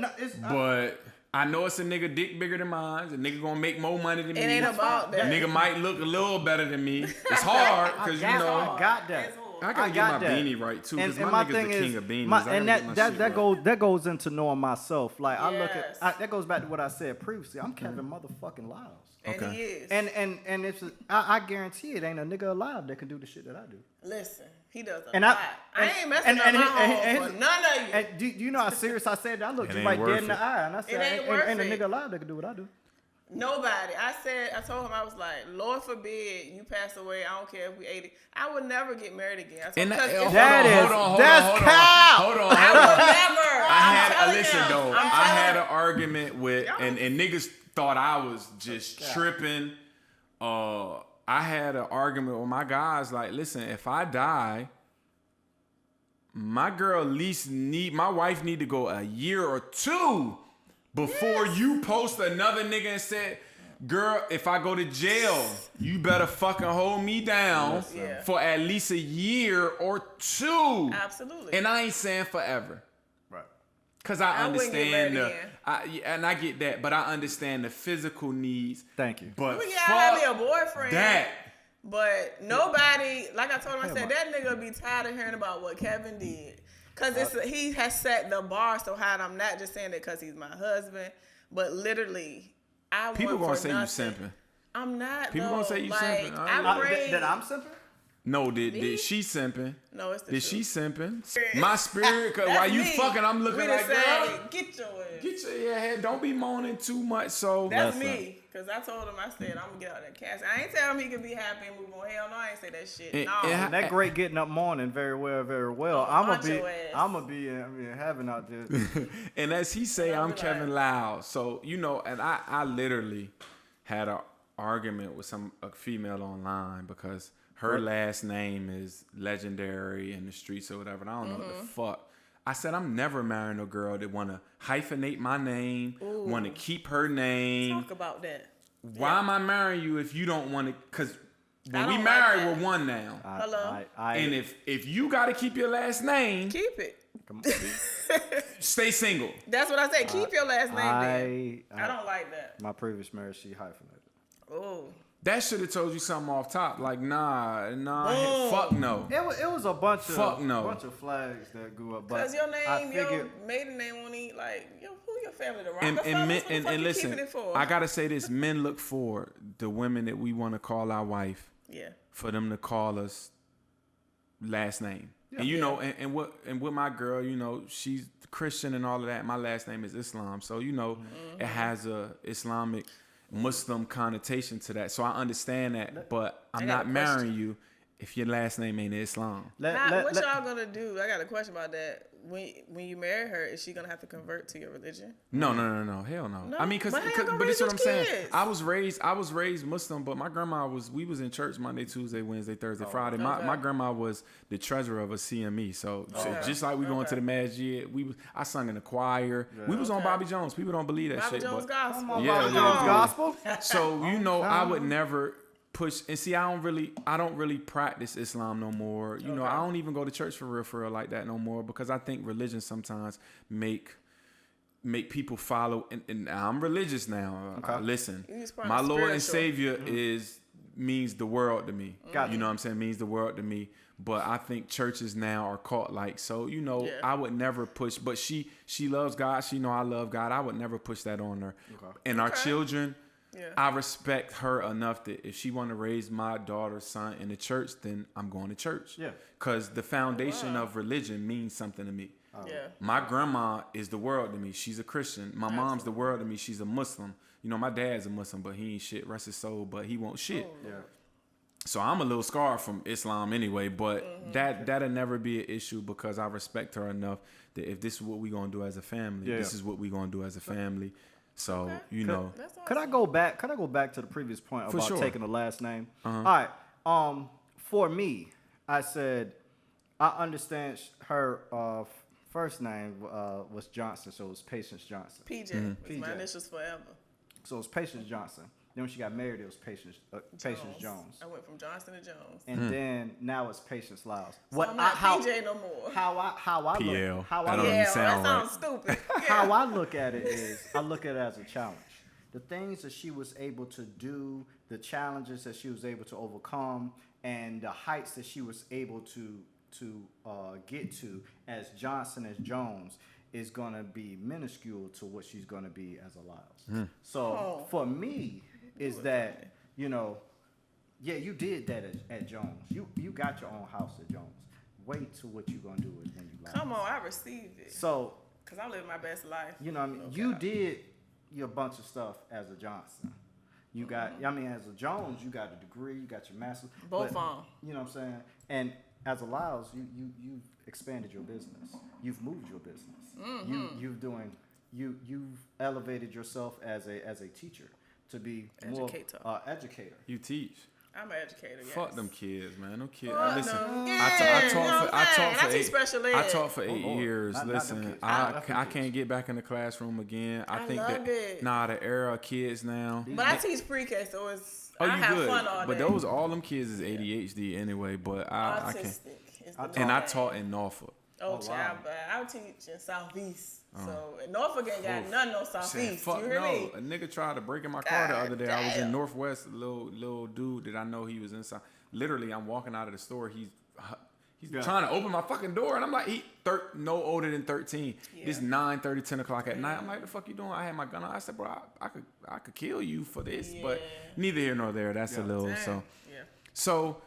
but I know it's a nigga dick bigger than mine. A nigga gonna make more money than me. It ain't about that. Nigga might look a little better than me. It's hard because I got that. I gotta get my beanie right too, because my nigga's the king of beanies. And that goes into knowing myself. Like I look Yes. at that goes back to what I said previously. I'm Kevin motherfucking Lyles. And he is. And it's I guarantee it ain't a nigga alive that can do the shit that I do. Listen, he does a And lot. I I ain't messing up my home for none of you. And do you know how serious I said that? I looked It you ain't right worth dead in the it. eye, and I said, ain't worth ain't a it. nigga alive that can do what I do. Nobody. I told him, I was like, Lord forbid you pass away. I don't care if we 80. I would never get married again. I told And him, 'cause if- that's cap. Hold on. I would never. I had an argument with, and niggas thought I was just tripping. I had an argument with my guys. Like, listen, if I die, my wife need to go a year or 2 before you post another nigga and said, girl, if I go to jail, you better fucking hold me down for at least a year or 2. Absolutely. And I ain't saying forever. Right. Because I wouldn't get understand married and I get that, but I understand the physical needs. Thank you. But We gotta have me a boyfriend. that. But nobody, like I told him, I said, that nigga be tired of hearing about what Kevin did. Because he has set the bar so high, and I'm not just saying that because he's my husband, but literally, People want gonna for say nothing. you simping. I'm not. People though. gonna say you simping. I pray. That I'm simping? No, did she simping? No, it's the Did truth. she simping? My spirit, cause while you me. fucking, I'm looking We like, just girl, said, get your ass. get your head. Don't be moaning too much. So That's me. Because I told him, I said, I'm going to get out of that casket. I ain't tell him he could be happy and move on. Hell no, I ain't say that shit. And- No. and That great getting up morning, very well, very well. I'm watch gonna your ass. be in heaven out there. And as he say, I'll I'm be Kevin like- Lau. So, and I literally had an argument with a female online because her last name is legendary in the streets or whatever. And I don't know what the fuck. I said, I'm never marrying a girl that want to hyphenate my name, want to keep her name. Talk about that. Why am I marrying you if you don't want to? Because when I we don't married, like that. we're one now. Hello? And if you got to keep your last name, Keep it. Come on. stay single. That's what I said. Keep your last name there. I I don't like that. My previous marriage, she hyphenated. Oh. That should have told you something off top. Like, nah, fuck no. It was a bunch of flags that grew up. Because your I name, figured, your maiden name won't eat like who your family the And Rockefellers? men, What the and fuck you listen, keeping it for? I gotta say this: men look for the women that we want to call our wife, Yeah. for them to call us last name. And you know, and with my girl, you know, she's Christian and all of that. My last name is Islam, so you know, it has a Islamic Muslim connotation to that. So I understand that, but I'm got not a marrying question. you if your last name ain't Islam. What y'all gonna do? I got a question about that. When you marry her, is she gonna have to convert to your religion? No, hell no. No? I mean, But how y'all gonna but raise this what I'm those saying. kids? I was raised Muslim, but my grandma we was in church Monday, Tuesday, Wednesday, Thursday, Friday. okay. My grandma was the treasurer of a CME, so just like we going to the masjid, I sung in the choir. We was on Bobby Jones. People don't believe that Bobby shit. Jones but gospel. Yeah, Bobby yeah, Jones yeah. gospel. So you know, I would never push. And see, I don't really practice Islam no more. You know, I don't even go to church for real like that no more, because I think religion sometimes make people follow. And I'm religious now. Listen, my Lord and Savior means the world to me. You know what I'm saying? Means the world to me. But I think churches now are caught like, so, you know, I would never push, but she loves God. She know I love God. I would never push that on her. And our children, I respect her enough that if she want to raise my daughter's son in the church, then I'm going to church. Yeah. Because the foundation of religion means something to me. My grandma is the world to me. She's a Christian. My mom's the world to me. She's a Muslim. You know, my dad's a Muslim, but he ain't shit. Rest his soul, but he won't shit. So I'm a little scarred from Islam anyway, but that'll never be an issue, because I respect her enough that if this is what we gonna do as a family, this is what we gonna do as a family. So you know, Could I go back to the previous point about sure. taking the last name? All right. For me, I said I understand her first name was Johnson, so it was Patience Johnson. PJ. It's my initials forever. So it was Patience Johnson. Then when she got married, it was Patience Jones. I went from Johnson to Jones. And then now it's Patience Lyles. So I'm not PJ no more. How I PL. look, how That I don't look, even That sound right. sounds stupid. how I look at it is, I look at it as a challenge. The things that she was able to do, the challenges that she was able to overcome, and the heights that she was able to get to as Johnson as Jones is going to be minuscule to what she's going to be as a Lyles. So for me, is that, you know, yeah, you did that at Jones. You got your own house at Jones. Wait till what you going to do when you Lyles. Come on, I received it. So, Because I'm living my best life. you know what I mean? You did your bunch of stuff as a Johnson. You got, I mean, as a Jones, you got a degree, you got your master's. Both but, of 'em. You know what I'm saying? And as a Lyles, you've expanded your business. You've moved your business. You've elevated yourself as a teacher to be Educator. more educator. You teach. I'm an educator, yes. Fuck them kids, man. Them kids. Fuck Listen, them. I teach special ed. I taught for 8 Lord. years. Not them Listen, kids. I can't get back in the classroom again. I think love that it. the era of kids now. But I teach pre-K, so it's Oh, I you have good? fun all But day. all them kids is ADHD anyway. But I can't. Autistic is the And I name. taught in Norfolk. Oh, wow. child, but I teach in Southeast. So Norfolk ain't got nothing on Said, Southeast. fuck You hear no. me? A nigga tried to break in my car the God other day. I was in damn. Northwest, little dude that I know he was inside. Literally, I'm walking out of the store. He's trying to open my fucking door, and I'm like, no older than 13. This 9:30, 10 o'clock at night. I'm like, the fuck you doing? I had my gun on. I said, bro, I could kill you for this, but neither here nor there. That's a little Damn. so.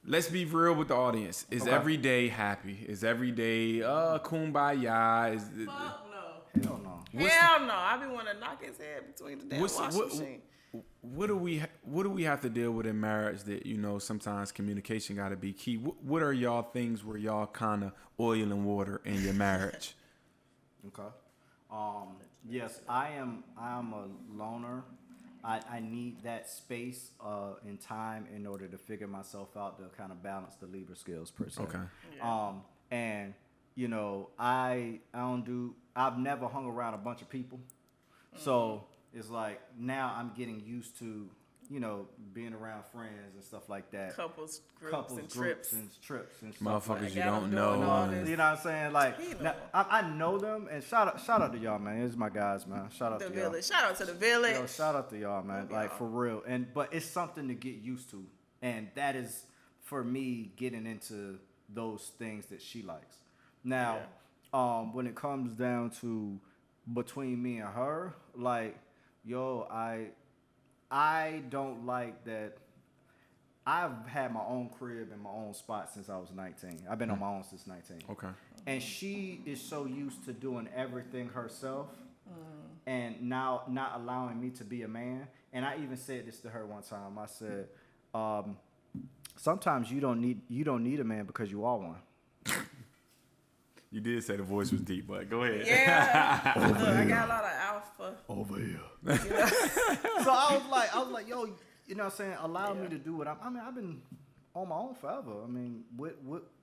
Let's be real with the audience. Is every day happy? Is every day kumbaya? Fuck no. Hell no. Hell no. I be wanting to knock his head between the damn washing machine. What do we have to deal with in marriage that, you know, sometimes communication got to be key? What are y'all things where y'all kind of oil and water in your marriage? Okay. Yes, I am a loner. I need that space and time in order to figure myself out, to kind of balance the Libra skills per se. Okay. And you know, I've never hung around a bunch of people, so it's like now I'm getting used to being around friends and stuff like that. Couples groups and trips. and trips and stuff. Motherfuckers like you got don't them doing all know. this. You know what I'm saying? Like, He know. now, I know them, and shout out to y'all, man. This is my guys, man. Shout out The to y'all. village. Shout out to the village. Yo, shout out to y'all, man. Love Like y'all. for real. But it's something to get used to, and that is for me getting into those things that she likes. Now, when it comes down to between me and her, like, yo, I don't like that. I've had my own crib and my own spot since I was 19. I've been on my own since 19. Okay. And she is so used to doing everything herself and now not allowing me to be a man. And I even said this to her one time. I said, sometimes you don't need a man because you are one. You did say the voice was deep, but go ahead. Yeah. Look, I got a lot of alpha. Over here. So I was like, yo, you know what I'm saying? Allow me to do what I've been on my own forever. I mean,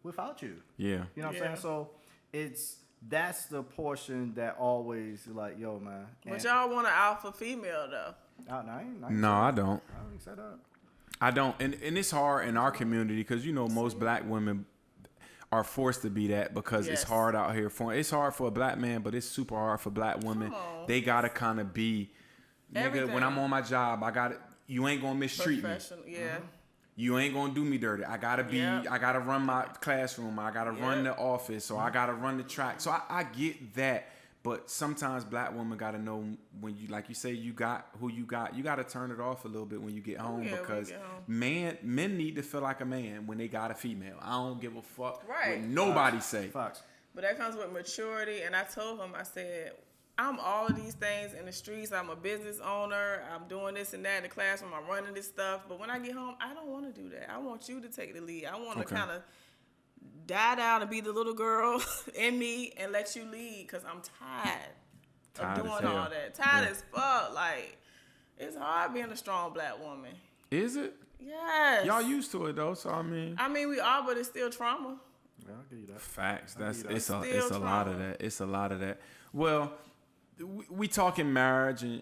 without you. Yeah. You know what I'm Yeah. saying? So that's the portion that always like, yo, man. But y'all want an alpha female though. No, I don't. I ain't said that. I don't. And it's hard in our community because, most black women are forced to be that because it's Yes. hard out here for it's hard for a black man, but it's super hard for black women. Come on. They gotta kind of be, nigga, Everything. when I'm on my job, I got to you ain't gonna mistreat me. Professional. Yeah. You ain't gonna do me dirty. I gotta be. Yep. I gotta run my classroom. I gotta run the office. So I gotta run the track. So I get that. But sometimes black women gotta know when you, like you say, you got who you got. You gotta turn it off a little bit when you get home yeah, when you because get home. men need to feel like a man when they got a female. I don't give a fuck Right. what nobody say. Facts. But that comes with maturity. And I told him, I said, I'm all of these things in the streets. I'm a business owner. I'm doing this and that in the classroom. I'm running this stuff. But when I get home, I don't want to do that. I want you to take the lead. I want to Okay. kind of die down and be the little girl in me and let you lead because I'm tired Tired of as doing hell. all that. Tired as fuck. Like, it's hard being a strong black woman. Is it? Yes. Y'all used to it though. So I mean, we are, but it's still trauma. Yeah, I'll give you that. facts. That's you that. it's a Still lot of trauma. that. It's a lot of that. Well, we talking marriage, and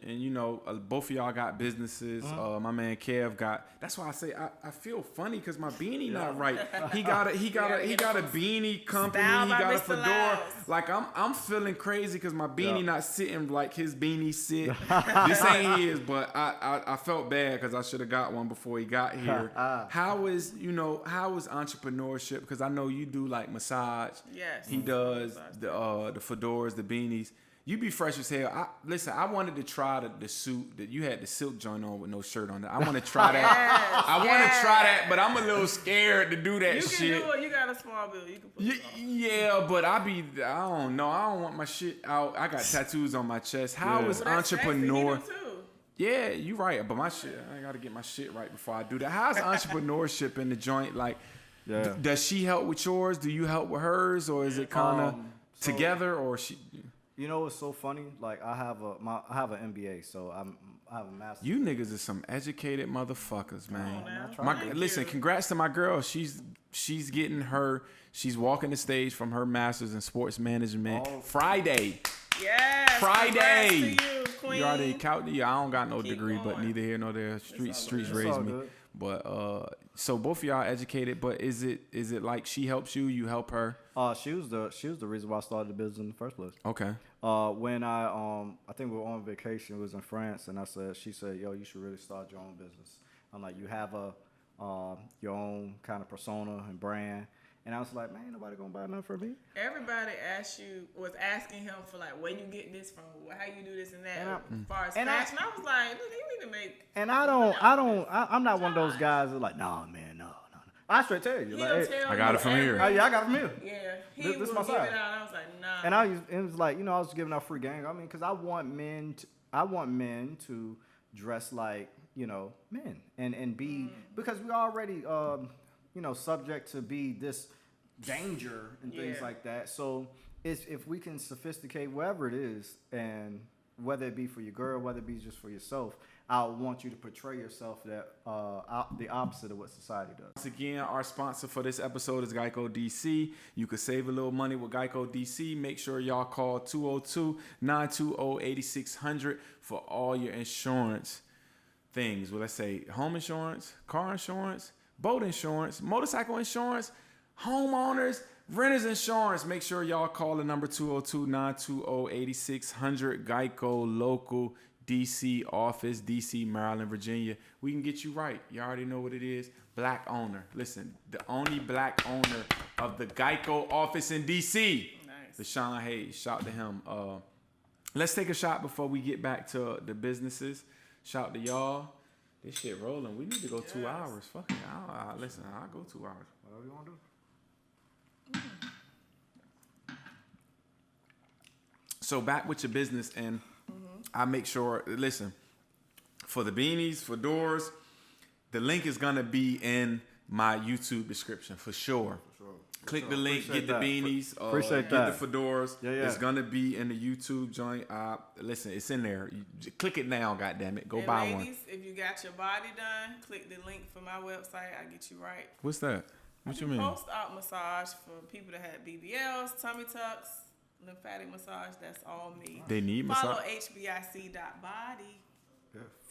both of y'all got businesses. My man Kev got. That's why I say I feel funny because my beanie not right. He got a beanie company. Style He by got a Mr. fedora. Lyles. Like I'm feeling crazy because my beanie not sitting like his beanie sit. This ain't his, but I felt bad because I should have got one before he got here. How is entrepreneurship? Because I know you do like massage. Yes. He does the fedoras, the beanies. You be fresh as hell. Listen, I wanted to try the suit that you had the silk joint on with no shirt on. I want to try that. I want to try that, but I'm a little scared to do that You can shit. do it. You got a small bill. You can put it on. Yeah, but I don't know. I don't want my shit out. I got tattoos on my chest. How is Well, that's sexy. entrepreneur? He do too. Yeah, you right. But my shit, I got to get my shit right before I do that. How's entrepreneurship in the joint? Like, Yeah. does she help with yours? Do you help with hers? Or is it kind of so- together? Or she? You know what's so funny? Like I have an MBA, so I have a master's. You niggas is some educated motherfuckers, man. now. My, listen, congrats to my girl. She's walking the stage from her master's in sports management Friday. Yes. Friday. Congrats to you, queen. You already count. Yeah, I don't got no Keep degree, but going. neither here nor there. Streets It's raised all me. good. But so both of y'all educated. But is it like she helps you, you help her? She was the reason why I started the business in the first place. Okay. When I think we were on vacation, it was in France, and she said, yo, you should really start your own business. I'm like, you have your own kind of persona and brand. And I was like, man, ain't nobody gonna buy nothing from me. Everybody was asking him for like, where you get this from? How you do this and that? And As far as and fashion, I was like, look, you need to make. And I'm not one of those guys that like, nah, man, no. I straight tell you, He like, don't hey, tell I got you it from here. every- yeah, I got it from here. Yeah, he This would my give side. it out. I was like, nah. And it was like, I was giving out free gang. I mean, because I want men to dress like, men and be, because we already, subject to be this danger and things Yeah. like that. So if we can sophisticate whatever it is, and whether it be for your girl, whether it be just for yourself, I want you to portray yourself that the opposite of what society does. Once again, our sponsor for this episode is Geico DC. You could save a little money with Geico DC. Make sure y'all call 202-920-8600 for all your insurance. things. Well, let's say home insurance, car insurance, boat insurance, motorcycle insurance, homeowners, renters insurance. Make sure y'all call the number 202-920-8600 Geico local DC office, DC, Maryland, Virginia. We can get you right. You already know what it is. Black owner. Listen, the only black owner of the Geico office in DC. Nice. Deshaun Hayes. Shout to him. Let's take a shot before we get back to the businesses. Shout to y'all. This shit rolling. We need to go 2 hours. Fuck it. Listen, I'll go 2 hours. Whatever you want to do. So back with your business, and I make sure, listen, for the beanies, for doors, the link is going to be in my YouTube description for sure. Click the link, Appreciate get the that. beanies, Appreciate get that. the fedoras. Yeah. It's going to be in the YouTube joint. Listen, it's in there. Click it now, goddammit. Go And buy ladies, one. if you got your body done, click the link for my website. I'll get you right. What's that? What you mean? Post-op massage for people that had BBLs, tummy tucks, lymphatic massage. That's all me. They need Follow massage? hbic.body.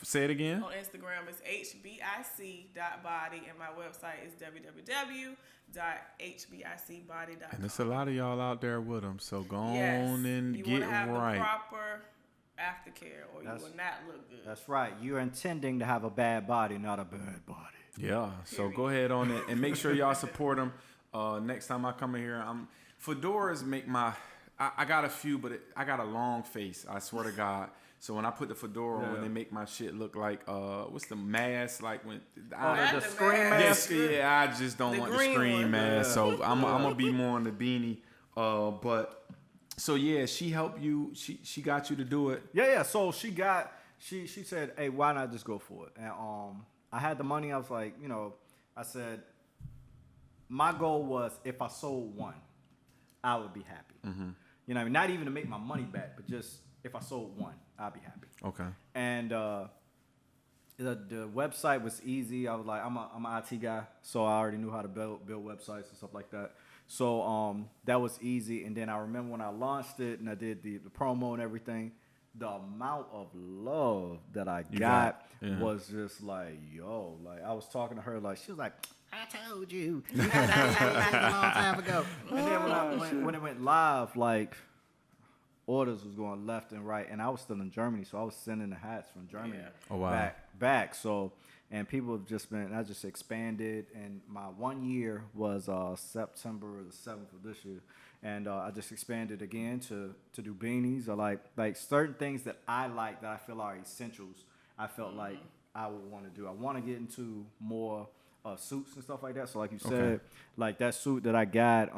Say it again. On Instagram, it's hbic.body, and my website is www.hbicbody.com. And there's a lot of y'all out there with them, so go Yes, on and you get wanna have right. the proper aftercare, or you That's- will not look good. That's right. You're intending to have a bad body, not a bad body. Yeah, so go ahead on it and make sure y'all support them. Next time I come in here, fedoras make my. I got a few, but I got a long face. I swear to God. So when I put the fedora on, Yeah. they make my shit look like what's the mask? Like when Not the the scream mask. mask. yeah, I just don't The want the green screen one. mask. Yeah. So I'm gonna be more on the beanie. But so yeah, she helped you. She got you to do it. Yeah. So she said, "Hey, why not just go for it?" And I had the money. I was like, I said, my goal was if I sold one, I would be happy. Mm-hmm. You know, what I mean, not even to make my money back, but just if I sold one, I'd be happy. Okay. And the website was easy. I was like, I'm an IT guy, so I already knew how to build websites and stuff like that. So that was easy. And then I remember when I launched it and I did the promo and everything, the amount of love that I got yeah. was just like, yo, like I was talking to her, like she was like, I told you, you got that a long time ago. And then when it went live, like orders was going left and right, and I was still in Germany, so I was sending the hats from Germany Oh, wow. back. So, and people have just been, I just expanded, and my 1 year was September the 7th of this year, and I just expanded again to do beanies. I like certain things that I like that I feel are essentials. I felt like I would want to do. I want to get into more suits and stuff like that. So like you said, Okay. like that suit that I got,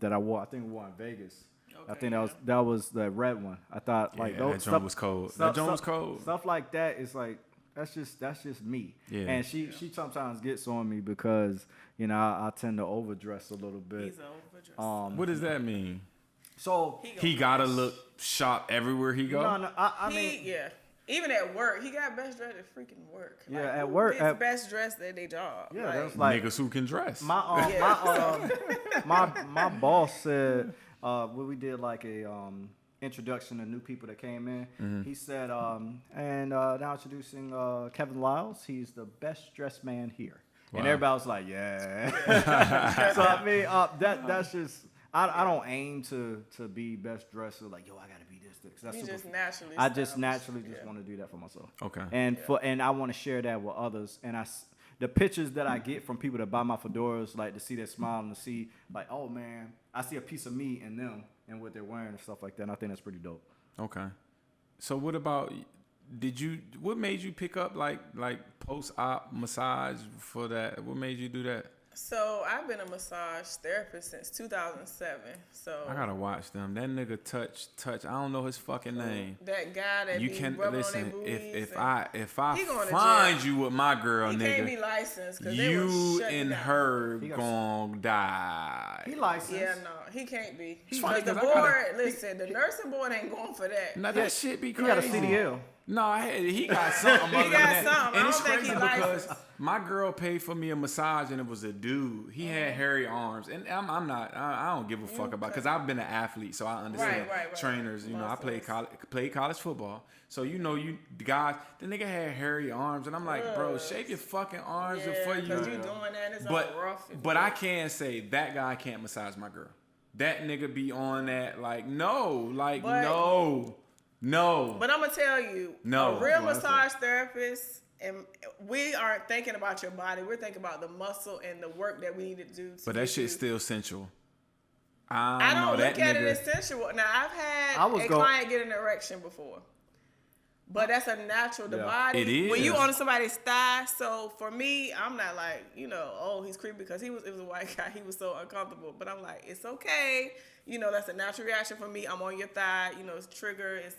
that I wore, I think I wore in Vegas. I Okay, think yeah. that was the red one. I thought like Yeah, those that stuff joint was cold. That joint was cold. Stuff like that is like that's just me. Yeah. And she sometimes gets on me because I tend to overdress a little bit. He's overdressed. What does that mean? So He gotta look sharp everywhere he go. no, I mean yeah. Even at work, he got best dressed at freaking work. Yeah, Like, at who work, gets at- best dressed at their job. yeah, Like, that's like Niggas who can dress. my boss said when we did like a introduction to new people that came in, he said, and now introducing Kevin Lyles. He's the best dressed man here. And Wow. everybody was like, yeah. So I mean, that's just I don't aim to be best dressed. Like, yo, I gotta be this. That's You super- just naturally. I just stylish. naturally Yeah. want to do that for myself. Okay. And I want to share that with others. And the pictures that I get from people that buy my fedoras, like to see their smile and to see like, oh man, I see a piece of me in them and what they're wearing and stuff like that. And I think that's pretty dope. Okay. So what about? What made you pick up like post-op massage for that? What made you do that? So I've been a massage therapist since 2007. So I gotta watch them. That nigga touch. I don't know his fucking name. that guy that You be can rubbing listen. on their booties If and I He going to find jail. you with my girl, he can't be nigga, licensed because they will you shut and down. her He got- gon' die. He licensed. Yeah, no, he can't be. funny Because the 'cause I board, gotta- listen, the nursing board ain't going for that. Now that shit be He crazy. got a CDL. No, he got something other than that. something. And I it's don't think crazy he because licensed. my girl paid for me a massage and it was a dude. He had hairy arms, and I'm not. I don't give a fuck about because I've been an athlete, so I understand Right. trainers. You know, I Muscles. played college football, so you know you guys. The nigga had hairy arms, and I'm like, bro, shave your fucking arms before you. Because you doing that, it's But all rough. but I can say that guy can't massage my girl. That nigga be on that like no. But I'm gonna tell you, No. a real massage therapist, and we aren't thinking about your body. We're thinking about the muscle and the work that we need to do. But that shit's still sensual. I don't look at it nigga. as sensual. Now I've had I was a go- client get an erection before. But that's a natural. The body. It is. When you on somebody's thigh, so for me, I'm not like, oh, he's creepy because it was a white guy. He was so uncomfortable. But I'm like, it's okay. That's a natural reaction for me. I'm on your thigh. It's trigger. It's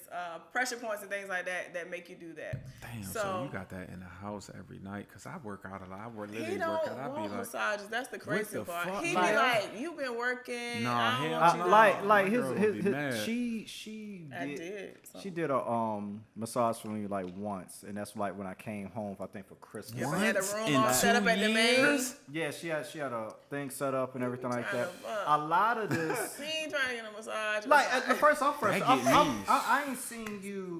pressure points and things like that make you do that. Damn, so you got that in the house every night? Because I work out a lot. He don't want massages. That's the crazy the part. fuck? He be Like- like, you've been working. Nah, I don't hell want you no. to-" Like My his girl would be mad. she I did. did. She did a massage for me like once, and that's like when I came home. I think for Christmas. You ever had a Once room in all set up at the 2 main? years? Yeah, she had a thing set up and everything like trying that. to fuck. A lot of this. He ain't trying to get a massage. Like at the first, I'm fresh. That get me. I ain't seen you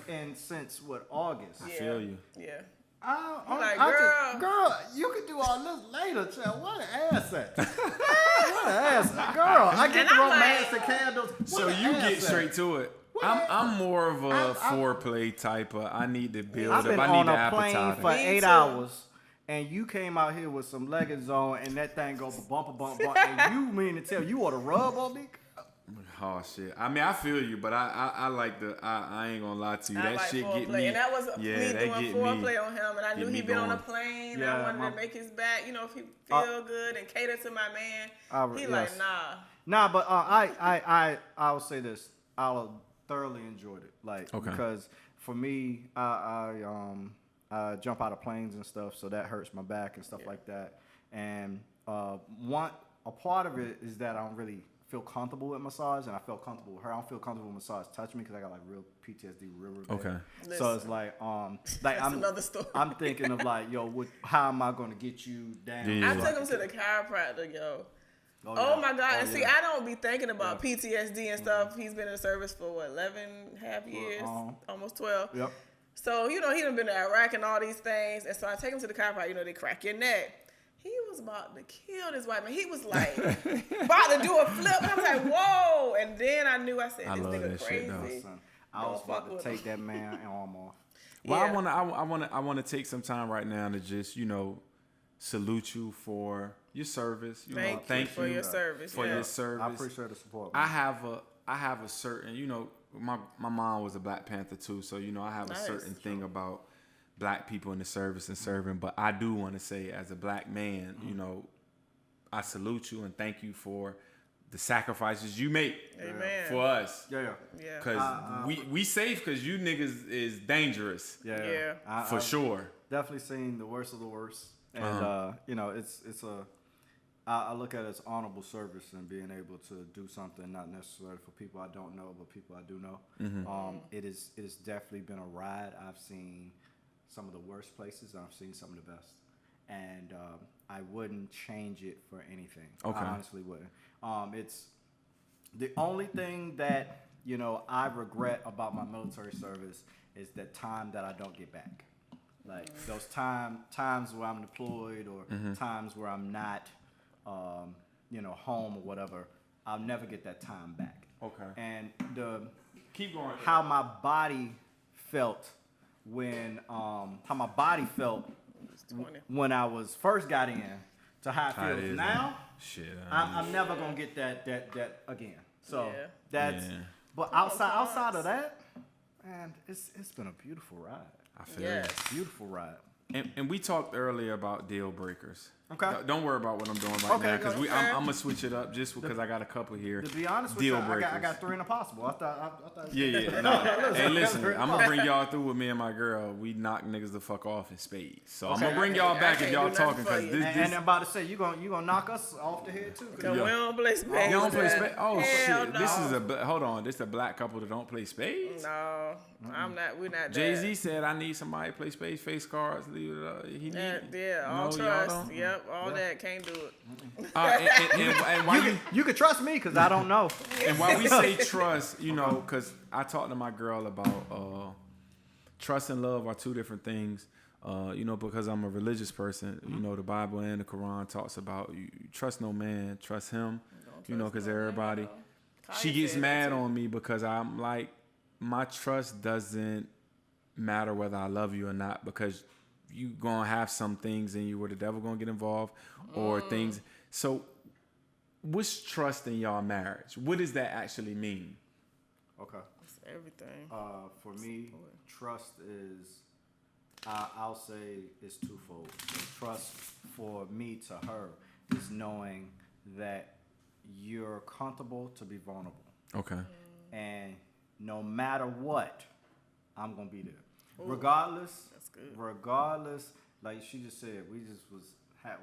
in since August. I feel you. Yeah. I Like, girl, you could do all this later, child. What an ass at? What an ass, girl. I get And the I'm romance like- and candles. So What an you ass get at? straight to it. I'm more of a I'm- foreplay type of. I need to build I've up. been I need on the a plane appetite. for Me 8 too. hours, and you came out here with some leggings on, and that thing goes bump, and you mean to tell you want to rub on me? Oh shit! I mean, I feel you, but I like the. I ain't gonna lie to you. I That like shit foreplay. get me. And that was yeah, me that doing get foreplay on him, and I knew me he'd been on a going. plane. Yeah, I wanted my- to make his back, if he feel good and cater to my man. He Yes. like, nah. Nah, but I will say this. I thoroughly enjoyed it, like Okay. because for me, I jump out of planes and stuff, so that hurts my back and stuff like that. And a part of it is that I don't really feel comfortable with massage, and I felt comfortable with her. I don't feel comfortable with massage touching me because I got like real PTSD, real bad. Okay. So it's like That's I'm another story. I'm thinking of like, how am I going to get you down? Yeah. I took him to the chiropractor, yo. Oh, Oh yeah. my God. Oh, And see, yeah. I don't be thinking about PTSD and stuff. He's been in service for 11 and a half years, almost 12. Yep. So, he done been to Iraq and all these things. And so I take him to the chiropractor, they crack your neck. He was about to kill this white man. He was like, about to do a flip. And I was like, whoa. And then I knew, I said, I this love nigga that shit, crazy. though. Son, I was Don't fuck about with to take him. that man arm off. Well, Yeah. I want to take some time right now to just salute you for your service. Thank you for your service. for yeah. your service. I appreciate the support. I Man. have a certain, my mom was a Black Panther too, so I have a Nice. certain thing about Black people in the service and serving. But I do want to say, as a Black man, I salute you and thank you for the sacrifices you make Amen. for us. Yeah. Yeah. Cause we safe, cause you niggas is dangerous Yeah. Yeah. for sure. Definitely seen the worst of the worst, and I look at it as honorable service and being able to do something not necessarily for people I don't know, but people I do know. It is definitely been a ride. I've seen some of the worst places, and I've seen some of the best, and I wouldn't change it for anything. Okay. I honestly wouldn't. It's the only thing that I regret about my military service is the time that I don't get back. Like those times where I'm deployed or times where I'm not, home or whatever, I'll never get that time back. Okay. And Keep going. how my body felt when when I was first got in to how it How it feels is now. Shit. I'm never gonna get that again. So Yeah. that's. Yeah. But outside of that, man, it's been a beautiful ride. I feel Yes. Beautiful ride. you. And we talked earlier about deal breakers. Okay. Don't worry about what I'm doing right Okay, now, because okay. I'm gonna switch it up just because I got a couple here. To be honest with Deal you, I breakers. got 3 in the possible. I thought. Yeah. No. Hey, listen, I'm gonna bring y'all through with me and my girl. We knock niggas the fuck off in spades. So I'm gonna bring y'all back if y'all talking, because this. And I'm about to say you gonna knock us off the head too. Cause we don't play spades. You don't play spades? Oh Hell shit! no. This is hold on. This is a black couple that don't play spades. No, I'm not. We're not. Jay-Z that. said, "I need somebody to play spades, face cards, leave it up." He need it. Yeah, all No, y'all trust. don't? Yep, all that. Can't do it. And why You can trust me because I don't know. and why we say trust, because I talked to my girl about trust and love are 2 different things. Because I'm a religious person, the Bible and the Quran talks about you trust no man, trust him. Because everybody, she gets mad on me because I'm like, my trust doesn't matter whether I love you or not, because you gonna have some things in you where the devil gonna get involved or things. So what's trust in y'all marriage? What does that actually mean? Okay. It's everything. For me, trust is, I'll say it's twofold. So trust for me to her is knowing that you're comfortable to be vulnerable. Okay. And no matter what, I'm gonna be there. Regardless, that's good. Regardless, like she just said,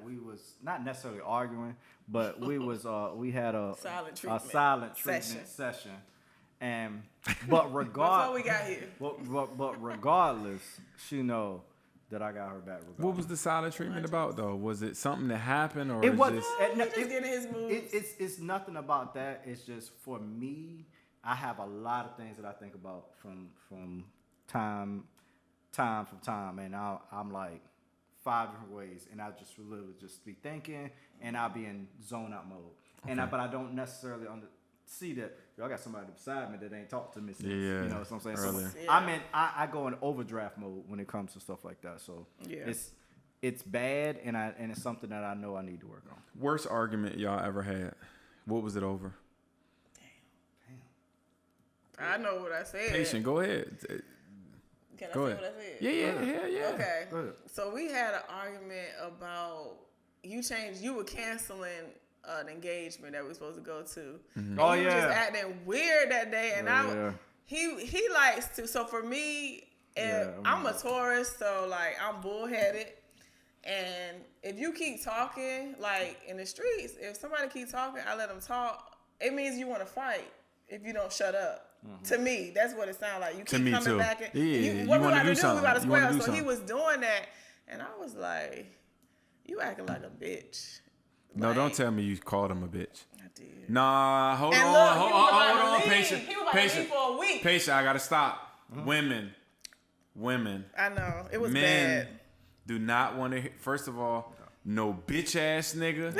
we was not necessarily arguing, but we had a Silent silent treatment treatment session. And but Before we got here. but regardless, she know that I got her back. Regardless. What was the silent treatment about though? Was it something that happened or It was just Just getting his moves. It's nothing about that. It's just for me. I have a lot of things that I think about from time, and I'm like 5 different ways, and I just literally just be thinking, and I'll be in zone out mode, but I don't necessarily see that I got somebody beside me that ain't talked to me since. You know what I'm saying? Earlier. So I go in overdraft mode when it comes to stuff like that. So Yeah. it's bad, and it's something that I know I need to work on. worst argument y'all ever had? What was it over? I know what I said. Patient, go ahead. Can I Go say ahead. what I said? Yeah. Okay. Go ahead. So we had an argument about you were canceling an engagement that we were supposed to go to. Mm-hmm. Oh, And you were just yeah. acting weird that day, and Yeah. he likes to. So for me, I'm a Taurus, so like I'm bullheaded. And if you keep talking, like in the streets, if somebody keeps talking, I let them talk. It means you want to fight if you don't shut up. To me, that's what it sounds like. You To keep me, coming too. back and Yeah, what you we wanna about do to do? We something. about to You wanna square. do So he something. was doing that, and I was like, "You acting like a bitch." No, Like, don't tell me you called him a bitch. I did. Nah, hold And on, look, he hold was about on, to leave. patient, He was about to patient, leave for a week. patient. I gotta stop. Women, I know it was men bad. do not want to. First of all, no bitch ass nigga,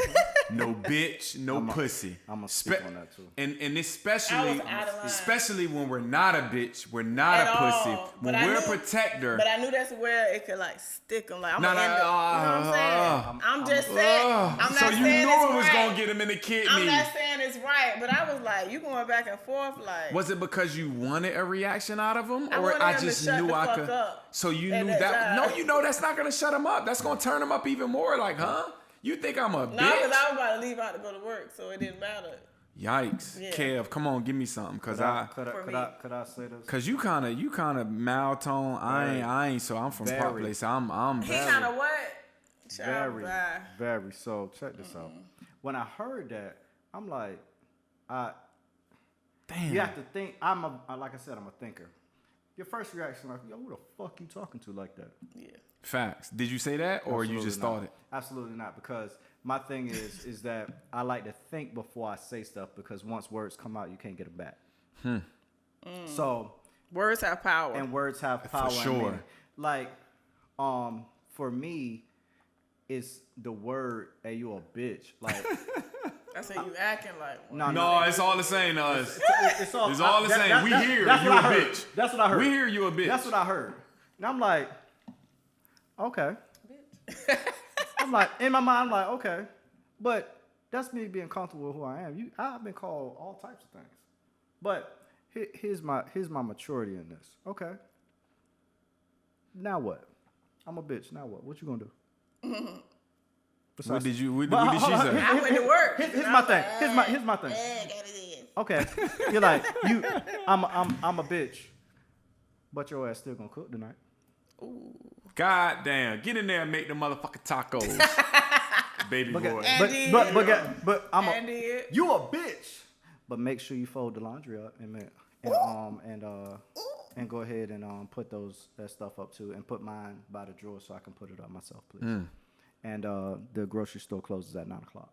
no bitch, no pussy. I'ma speak on that too. And I especially was out of line. especially when we're not a bitch, we're not At a pussy. all. When But I we're a knew- protector. But I knew that's where it could like stick him. Like I'm Nah, gonna end it. You know what I'm saying? I'm just saying. I'm not so you saying knew it's it was right. gonna get him in the I'm kidney. not saying it's right, but I was like, you going back and forth, like. Was it because you wanted a reaction out of him, I or wanted I him to just shut knew the I fuck could? up So you at knew that that? time. No, that's not gonna shut him up. That's gonna turn him up even more. Like, huh? You think I'm a No, bitch? because I was about to leave out to go to work, so it didn't matter. Yikes, Yeah. Kev, come on, give me something, cause For me. Could I say this? cause you kind of maltone. I ain't. So I'm from Park Very. Place. I'm He kind of what? Child, Very, bye. very. So check this out. When I heard that, I'm like, damn. you have to think. Like I said, I'm a thinker. Your first reaction, like, yo, who the fuck you talking to like that? Yeah. Facts. Did you say that, or you Absolutely just not. thought it? Absolutely not, because my thing is that I like to think before I say stuff, because once words come out, you can't get them back. So, Words have power. and words have power. and sure. meaning. Like, for me, it's the word, hey, you a bitch. Like, I said you acting like one. No, it's all the same to us. it's all, It's all the same. We hear that's you what a I heard. bitch. That's what I heard. We hear you a bitch. That's what I heard. And I'm like, okay. I'm like, in my mind, I'm like, okay. But that's me being comfortable with who I am. I've been called all types of things. But here's my maturity in this. Okay. Now what? I'm a bitch. Now what? What you gonna do? What did you? What But did she hold on, say? I went to work. Here's and my I was thing. like, Here's my thing. got it in. Okay, you're like I'm a bitch, but your ass still gonna cook tonight. God damn, get in there and make the motherfucking tacos, baby boy. But I'm And did. you a bitch. But make sure you fold the laundry up and go ahead and put that stuff up too, and put mine by the drawer so I can put it up myself, please. And the grocery store closes at 9:00.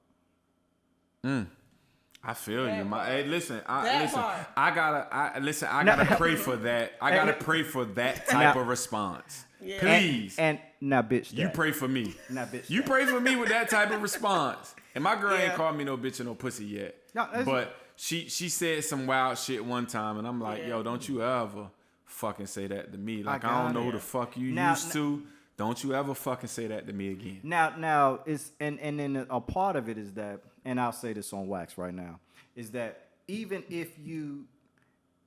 I feel you. That Hey, listen. That part. I gotta pray for that. I gotta pray for that type of response. Yeah. Please. And now, bitch, You pray for me. Now, bitch, You pray for me with that type of response. And my girl ain't Yeah. called me no bitch or no pussy yet. No, that's- But she said some wild shit one time, and I'm like, Yeah. yo, don't you ever fucking say that to me. Like, I got don't know it. who the fuck you Now- used to. Don't you ever fucking say that to me again. Now it's and then a part of it is that, and I'll say this on wax right now, is that even if you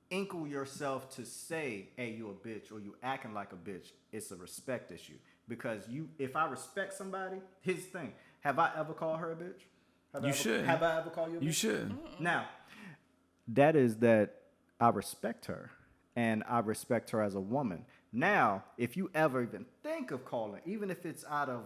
inkle yourself to say, hey, you a bitch, or you acting like a bitch, it's a respect issue. Because if I respect somebody, here's the thing. Have I ever called her a bitch? Have I ever called you a bitch? You should. Now, that is that I respect her, and I respect her as a woman. Now, if you ever even think of calling, even if it's out of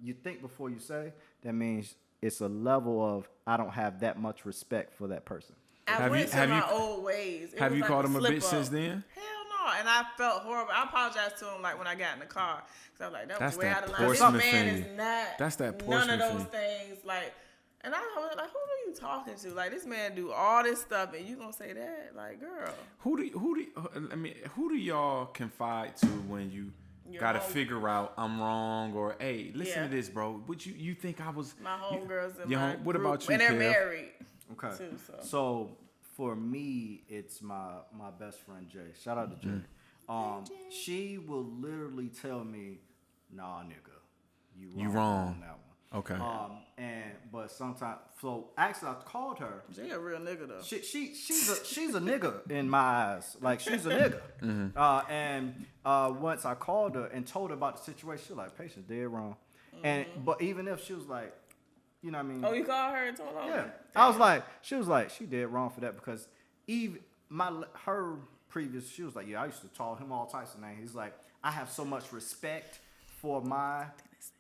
you think before you say, that means it's a level of I don't have that much respect for that person. I went to my old ways. It Have was you like called him a slip bitch up. since then? Hell no, and I felt horrible. I apologized to him like when I got in the car, because I was like, that That's was way that out of line. This Portsmouth man thing. is not. That's that none of Portsmouth those thing. things. Like, and I was like, who are you talking to? Like, this man do all this stuff, and you gonna say that? Like, girl. Who do y'all confide to when you Your gotta home- figure out I'm wrong, or hey, listen Yeah. to this, bro. Would you think I was My homegirls in your my home- what group, about you, and they're Kev? married. Okay. Too, so. So for me, it's my best friend Jay. Shout out to Jay. She will literally tell me, "Nah, nigga, you wrong." on that one." Okay. But sometimes, so actually, I called her. She a real nigga though. She's a nigga in my eyes. Like, she's a nigga. Once I called her and told her about the situation, she was like, "Patience, dead wrong." But even if she was like, you know what I mean? Oh, you called her and told her? Yeah, I was like, she did wrong for that, because even her previous, she was like, yeah, I used to call him all types of names. He's like, I have so much respect for my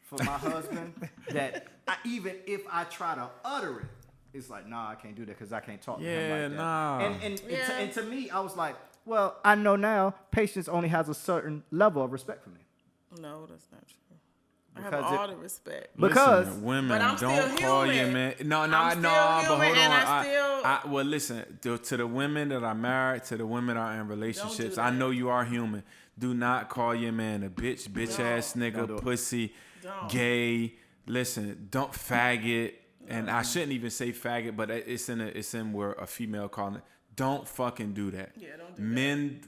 husband that even if I try to utter it, it's like, nah, I can't do that because I can't talk to him like that. nah. And to me, I was like, well, I know now, Patience only has a certain level of respect for me. No, that's not true. I have Because all the respect. Because Listen, women But I'm don't still call you human. man. No, I'm still but human, hold on. and Well, listen, to the women that are married, to the women that are in relationships, I that. know you are human. Do not call your man a bitch ass Don't do nigga, it. pussy, Don't. gay. Listen, don't faggot. And I shouldn't even say faggot, but it's in where a female calling it. Don't fucking do that. Yeah, don't do men,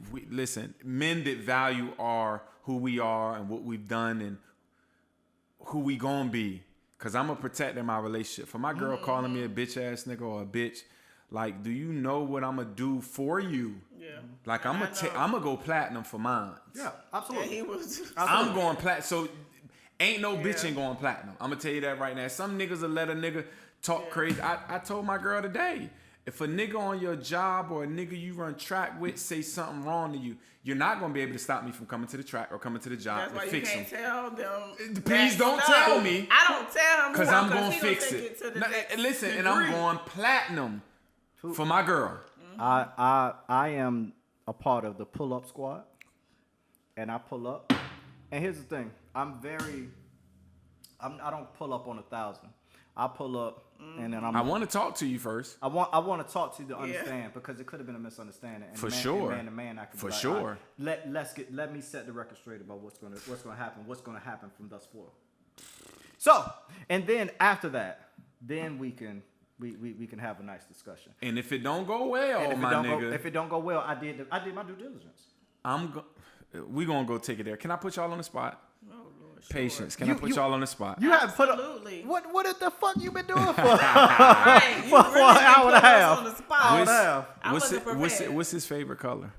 men that value are who we are and what we've done and who we gonna be. Cause I'm gonna protect in my relationship. For my girl calling me a bitch ass nigga or a bitch, like, do you know what I'm gonna do for you? Yeah. Like, I'm gonna go platinum for mine. yeah, And absolutely. he was. I'm going platinum. So ain't no bitch ain't going platinum. I'm gonna tell you that right now. Some niggas will let a nigga talk crazy. I told my girl today, if a nigga on your job or a nigga you run track with say something wrong to you, you're not gonna be able to stop me from coming to the track or coming to the job That's and why you fix can't them. tell them. Please that don't stuff. tell me. I don't tell him Cause who I'm gonna he fix take it. to the No, next listen, and degree. I'm going platinum for my girl. I am a part of the pull-up squad, and I pull up. And here's the thing: I don't pull up on 1,000. I pull up, and then I want to talk to you first. I want to talk to you to understand, because it could have been a misunderstanding. And For man, sure. and man, I could be For like, sure. all right, let me set the record straight about what's gonna happen. What's gonna happen from thus forward. So, and then after that, then we can have a nice discussion. And if it don't go well, And my nigga, if it don't go well, I did my due diligence. we gonna go take it there. Can I put y'all on the spot? Oh, Lord, sure. Patience. Can I put y'all on the spot? You have put Absolutely. up. What the fuck you been doing for? Right, you For really an been hour and a putting us half. on the spot. Hour and a half. I wasn't prepared. What's his favorite color?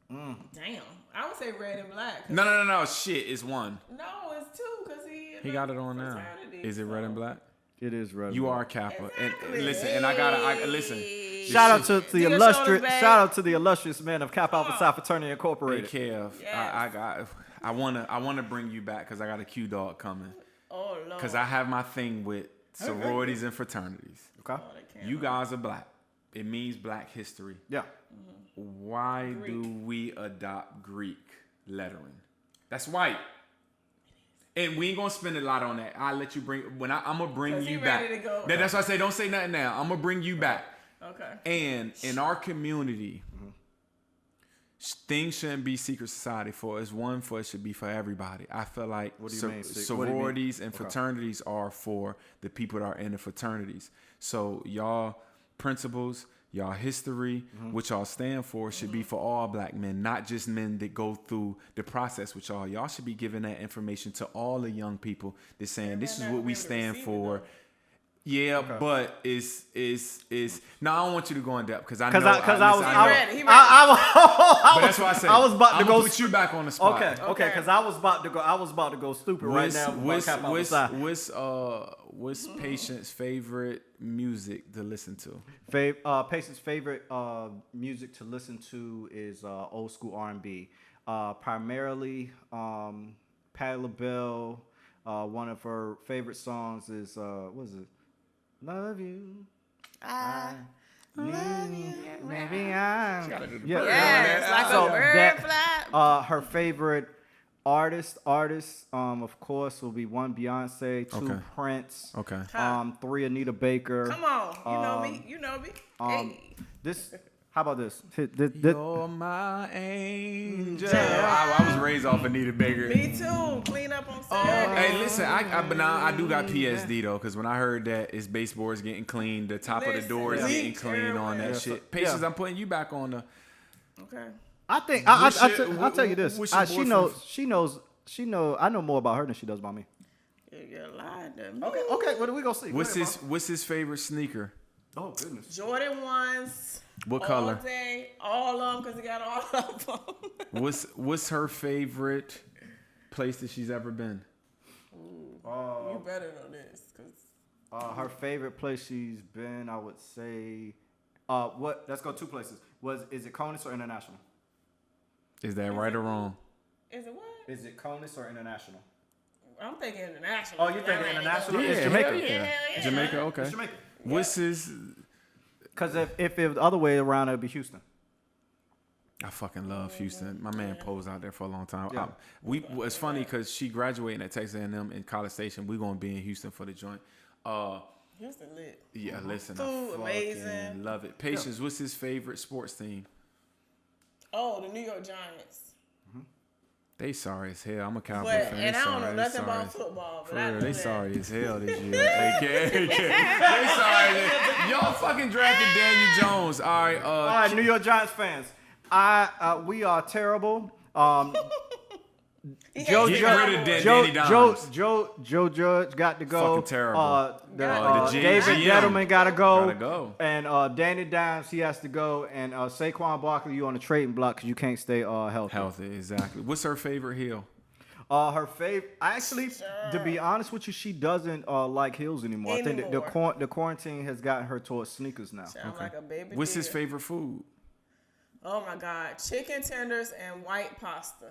Damn. I would say red and black. No. Shit, it's one. No, it's two because he He got it on now. fraternity. Is it red and black? It is red. You are a Kappa. And listen, and I listen. Shout out to the Do your illustrious. shoulders back. Shout out to the illustrious men of Kappa Alpha Psi Fraternity Hey, Incorporated. Kev, Yes. I wanna bring you back because I got a Q dog coming. Oh Lord. Because I have my thing with sororities and fraternities. Okay. You guys are black. It means black history. Yeah. Why do we adopt Greek lettering? That's white. And we ain't gonna spend a lot on that. I'll let you bring I'm gonna bring 'Cause he you back. ready to go. That's why I say don't say nothing now. I'm gonna bring you back. Okay. And in our community, things shouldn't be secret society for us. One, for it should be for everybody. I feel like What do you mean? What do you mean? sororities and fraternities are for the people that are in the fraternities. So y'all principles, y'all history, what y'all stand for should be for all black men, not just men that go through the process with y'all. Y'all should be giving that information to all the young people that's saying this is what we stand for. Yeah, but it's no, I don't want you to go in depth because I know. Because I was He ready. But that's why I said I was about to I'm go put you back on the spot. Okay. Because I was about to go stupid right now. with my Kappa Alpha Psi. What's Patient's favorite music to listen to? Patient's favorite music to listen to is old school R&B. Primarily, Patti LaBelle. One of her favorite songs is what is it? Love you. I love you. Maybe I. Yes, like So a bird that- flap. her favorite artist, of course, will be one Beyonce, two Okay. Prince, Okay. 3 Anita Baker. Come on, you know me. Hey. This. How about this? You're my angel. I was raised off Anita Baker. Me too. Clean up on Saturday. Hey, listen, but now I do got PSD though, because when I heard that it's baseboards getting clean, the top of the Listen, doors yeah. getting clean on that Yeah, shit. so- Patience, yeah. I'm putting you back on the. Okay. I think What's I'll your- tell you this. what's your She boyfriend- knows. I know more about her than she does about me. You're lying to me. Okay. What are we gonna see? What's his favorite sneaker? Oh goodness. Jordan ones. What all color? day, all of them, because he got all of them. What's her favorite place that she's ever been? You better know this, because Her favorite place she's been, I would say. What? Let's go 2 places. Is it Conus or International? Is that right or wrong? is it what? Is it Conus or International? I'm thinking international. Oh, you thinking Alright, international? Yeah, It's Jamaica. hell yeah. Yeah. Jamaica, okay. It's Jamaica. What's his? Because if it was the other way around, it'd be Houston. I fucking love Houston. My man posed out there for a long time. Yeah. It's funny because she graduating at Texas A&M in College Station. We're gonna be in Houston for the joint. Houston lit. Yeah, listen, I Food, fucking amazing. love it. Patience, what's his favorite sports team? Oh, the New York Giants. They sorry as hell. I'm a Cowboy But, fan. and They I don't sorry. know They nothing sorry. about football, For but I real, know they that. sorry as hell this year. They sorry. Y'all fucking drafted Daniel Jones. All right. All right, New York Giants fans. We are terrible. He Joe hates Get the rid of Cowboys. Danny Dimes. Joe Judge got to go. Fucking terrible. The David GM Gettleman got to go. gotta go. And Danny Dimes, he has to go. And Saquon Barkley, you on the trading block because you can't stay healthy. Healthy, exactly. What's her favorite heel? Her favorite, actually, to be honest with you, she doesn't like heels anymore. I think the quarantine has gotten her towards sneakers now. Sound like a baby What's his deer. favorite food? Oh my God, chicken tenders and white pasta.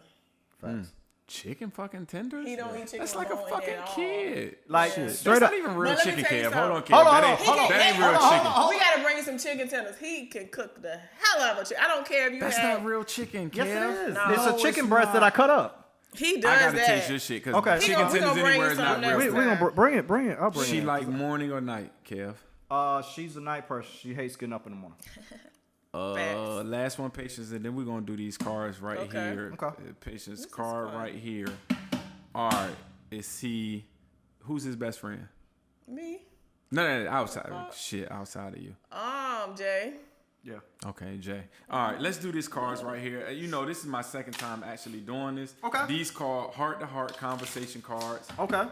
Chicken fucking tenders? He don't eat chicken That's like a bone fucking at all. kid. Like That's straight up. not even real But let me chicken, tell you Kev. Hold on, Kev. something. Hold on, That ain't, hold on. that ain't real Hold on, chicken. hold on. We gotta bring you some chicken tenders. He can cook the hell out of a chicken. I don't care if you That's have. not real chicken, Kev. Yes, it is. No, it's a it's chicken breast that I cut up. He does I gotta that. taste your shit because Okay. chicken We tenders gonna bring anywhere you is not some real. next We're time. gonna bring it. I'll bring She it. like morning or night, Kev? She's a night person. She hates getting up in the morning. Facts. Last one, patience, and then we're gonna do these cards right Okay. here. Okay. Patience is card fun. right here. All right, who's his best friend? Me? No, outside. Shit, outside of you. Jay. Yeah. Okay, Jay. All right, let's do these cards right here. You know, this is my second time actually doing this. Okay. These called heart-to-heart conversation cards. Okay.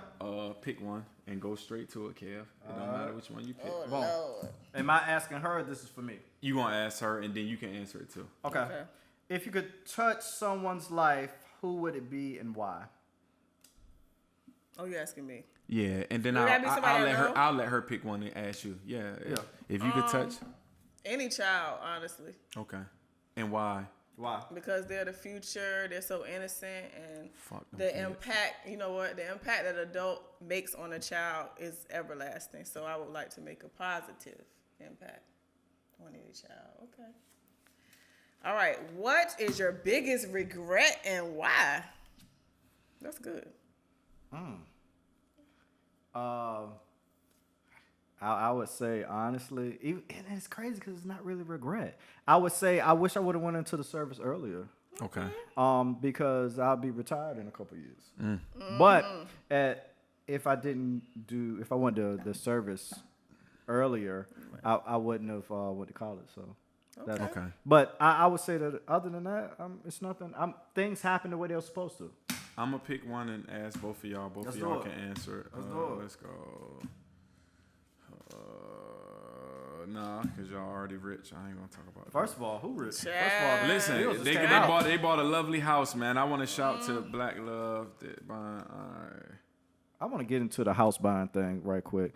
Pick one and go straight to it, Kev. It don't matter which one you pick. Oh Boom. Lord. Am I asking her? Or this is for me. You gonna ask her, and then you can answer it too. Okay. If you could touch someone's life, who would it be and why? Oh, you asking me? Yeah, and then Would that be somebody I know? I'll let her pick one and ask you. Yeah. Yeah. If you could touch. Any child, honestly. Okay. And why? Why? Because they're the future. They're so innocent, and Fuck them the kids. impact. You know what? The impact that an adult makes on a child is everlasting. So I would like to make a positive impact on any child. Okay. All right. What is your biggest regret and why? That's good. I would say honestly, and it's crazy because it's not really regret. I would say I wish I would have went into the service earlier. Okay. Because I'll be retired in a couple years. But if I went to the service earlier, I wouldn't have went to college. So. Okay. But I would say that other than that, it's nothing. Things happen the way they were supposed to. I'm gonna pick one and ask both of y'all. Both Let's of y'all do can it. answer it. Let's do it. Let's go. Nah, cause y'all already rich. I ain't gonna talk about First of all, who rich? Child. First of all, Listen, bills just they came out. bought a lovely house, man. I want to shout to Black Love. I want to get into the house buying thing right quick.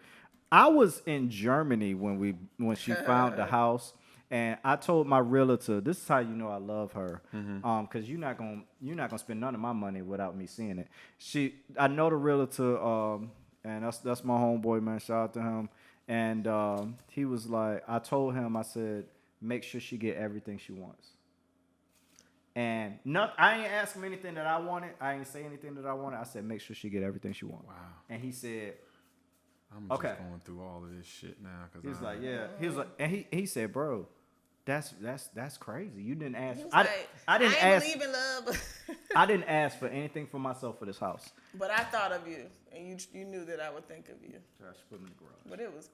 I was in Germany when she found the house, and I told my realtor, "This is how you know I love her, because you're not gonna spend none of my money without me seeing it." I know the realtor, and that's my homeboy, man. Shout out to him. And he was like, I told him, I said, make sure she get everything she wants. And I ain't ask him anything that I wanted. I ain't say anything that I wanted. I said, make sure she get everything she wants. Wow. And he said, I'm okay. just going through all of this shit now. Cause He was like, yeah. He was like, and he said, bro, that's crazy. You didn't ask. He was I like, didn't I ask. believe in love. I didn't ask for anything for myself for this house. But I thought of you, and you knew that I would think of you. Gosh, put me in the garage. But it was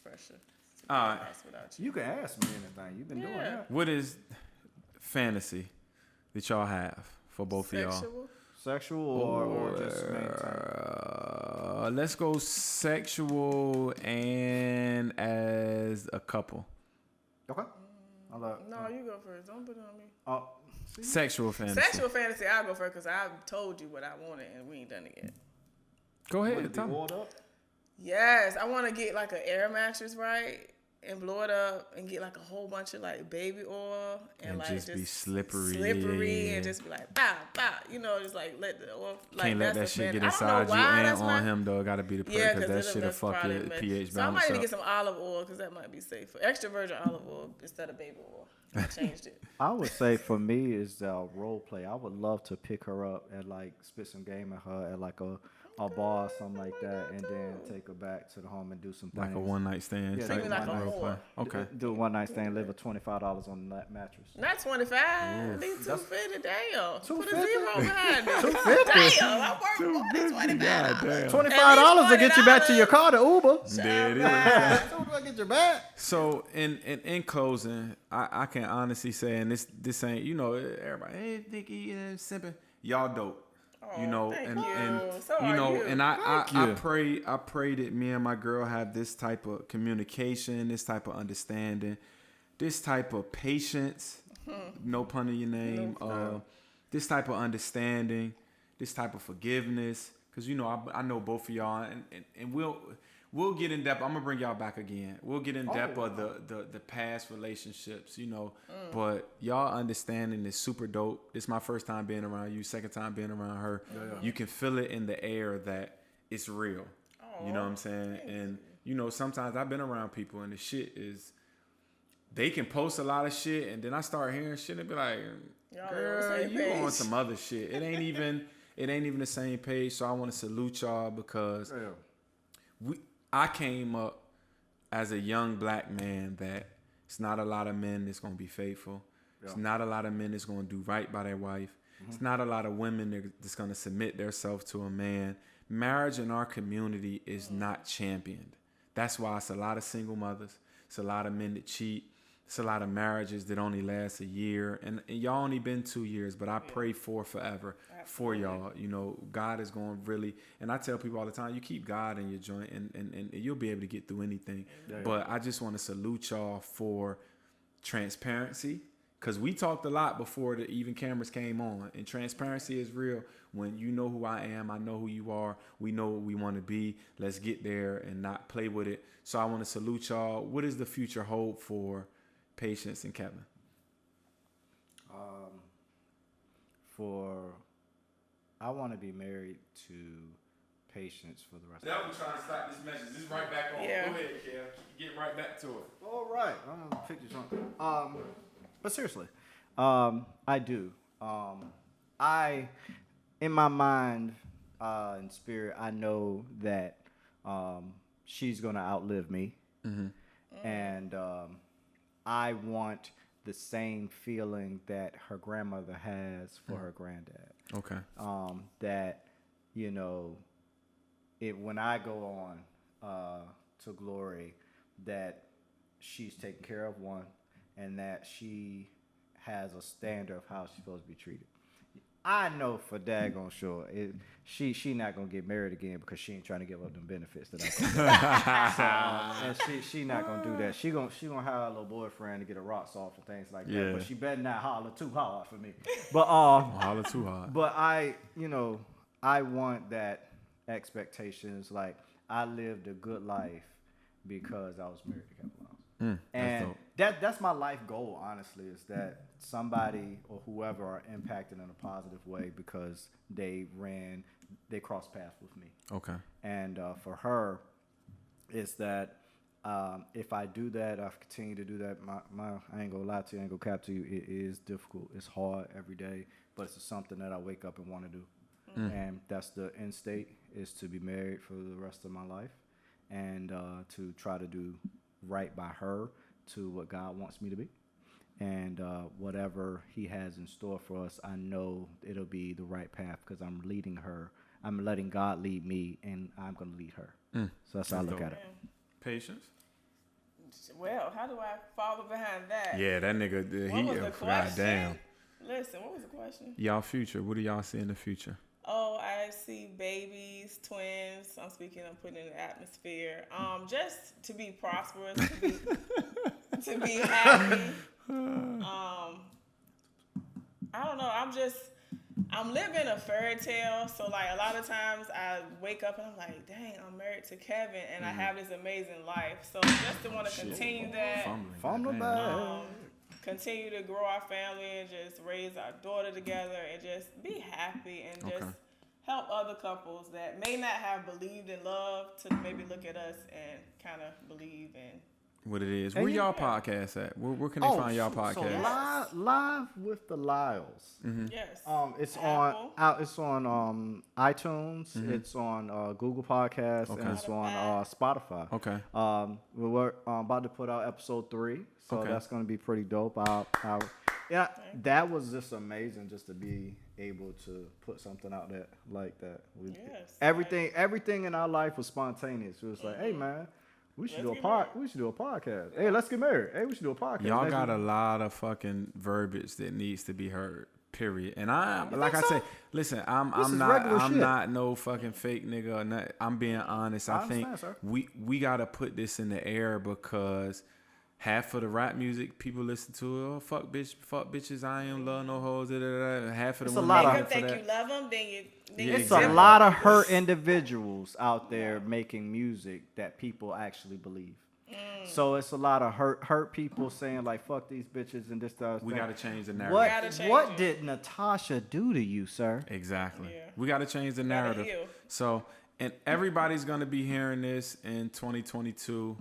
pressure. to All buy a right. house without you. You can ask me anything. You've been doing Yeah. that. what is fantasy that y'all have for both of y'all? Sexual? Sexual or just maintain? Let's go sexual and as a couple. Okay. I'll No, you go first. Don't put it on me. Sexual fantasy. Sexual fantasy, I'll go first because I told you what I wanted and we ain't done it yet. Go Would ahead. it be Tom. oiled up? Yes, I want to get like an air mattress, right? And blow it up and get like a whole bunch of like baby oil and like just be slippery. slippery and just be like bow, bow, just like let the oil. Like, Can't let that that's the shit get fan- I don't inside know you why and that's on my- him though. Gotta be the Yeah, because that because shit'll fuck your pH So I balance might need to up. get some olive oil because that might be safer. Extra virgin olive oil instead of baby oil. I changed it. I would say for me is role play. I would love to pick her up and like spit some game at her at like a bar or something like that, and then take her back to the home and do some things. Like a one night stand. Yeah, type maybe like a role whore. play. Okay. Do a one night stand, live with $25 on that mattress. Not 25. At least 250. Damn. Put a 250? zero behind it. 250? Damn. I work more than 25. Damn. $25 to get you back to your car to Uber. There it is. That's what get you back. So in closing, I can honestly say, and this ain't everybody, hey Nikki, simping, y'all dope. Thank you. So you know, are you. and I you. pray that me and my girl have this type of communication, this type of understanding, this type of patience, no pun in your name, this type of understanding, this type of forgiveness, because I know both of y'all, and we'll get in depth. I'm gonna bring y'all back again. We'll get in depth of the past relationships, But y'all understanding is super dope. This is my first time being around you, second time being around her. Yeah. You can feel it in the air that it's real. You know what I'm saying? And sometimes I've been around people and the shit is, they can post a lot of shit and then I start hearing shit and be like, Y'all girl, on the same you page. on some other shit. It ain't even the same page. So I want to salute y'all because I came up as a young black man that it's not a lot of men that's going to be faithful. Yeah. It's not a lot of men that's going to do right by their wife. Mm-hmm. It's not a lot of women that's going to submit themselves to a man. Marriage in our community is not championed. That's why it's a lot of single mothers. It's a lot of men that cheat. It's a lot of marriages that only last a year. And y'all only been 2 years, but I pray for forever for y'all. God is going to really, and I tell people all the time, you keep God in your joint and you'll be able to get through anything. Yeah. But I just want to salute y'all for transparency. Because we talked a lot before the even cameras came on. And transparency is real. When you know who I am, I know who you are. We know what we want to be. Let's get there and not play with it. So I want to salute y'all. What does the future hold for Patience and Kevin? I want to be married to Patience for the rest of That was trying to stop this message. This is right back on. Yeah. Go ahead, Kev. Get right back to it. All right, I'm gonna pick this one. But seriously, I do. In my mind and spirit, I know that she's gonna outlive me, and I want the same feeling that her grandmother has for her granddad. Okay. That, you know, when I go on to glory, that she's taken care of, one, and that she has a standard of how she's supposed to be treated. I know for daggone sure she not gonna get married again because she ain't trying to give up them benefits that I got. And she not gonna do that. She gonna hire a little boyfriend to get her rocks off and things like Yeah. that. But she better not holler too hard for me. But Holler too hard. But I want that expectations. Like, I lived a good life because I was married to Kevin Lyles. And that's my life goal, honestly, is that somebody or whoever are impacted in a positive way because they crossed paths with me. Okay. And for her, is that if I do that, I continue to do that. I ain't gonna lie to you, I ain't gonna cap to you. It is difficult. It's hard every day, but it's something that I wake up and want to do. And that's the end state, is to be married for the rest of my life, and to try to do right by her to what God wants me to be. And whatever he has in store for us, I know it'll be the right path because I'm leading her. I'm letting God lead me, and I'm going to lead her. So that's how I look at it. Patience? Well, how do I follow behind that? Yeah, that nigga, What was the question? goddamn. Listen, what was the question? Y'all future, what do y'all see in the future? Oh, I see babies, twins. I'm speaking, I'm putting in the atmosphere. Just to be prosperous, to be happy. I don't know. I'm living a fairy tale. So like a lot of times I wake up and I'm like, dang, I'm married to Kevin and I have this amazing life. So just to want to continue that. Fumbling back. Continue to grow our family and just raise our daughter together and just be happy and just help other couples that may not have believed in love to maybe look at us and kind of believe in What it is. Where y'all podcast at? Where can they find y'all podcast? So live with the Lyles. yes. It's Apple. it's on iTunes. It's on Google Podcasts, and it's on Spotify. Okay. We're about to put out episode 3, so Okay. that's gonna be pretty dope. Yeah, that was just amazing, just to be able to put something out there like that. Yes, Everything in our life was spontaneous. It was like, hey man, we should do a podcast. Hey, let's get married. Hey, we should do a podcast. Y'all got a lot of fucking verbiage that needs to be heard. Period. And I'm listen, I'm not no fucking fake nigga or nothing. I'm being honest. I think understand, sir. we gotta put this in the air because half of the rap music people listen to, fuck bitches, I ain't love no hoes. Half of the women lot of- Make listen them for think you love them, then you. It's a lot of hurt individuals out there making music that people actually believe. So it's a lot of hurt people saying like fuck these bitches and this stuff. We gotta change the narrative. What did Natasha do to you, sir? Exactly. Yeah. We got to change the narrative. heal. So, and everybody's going to be hearing this in 2022.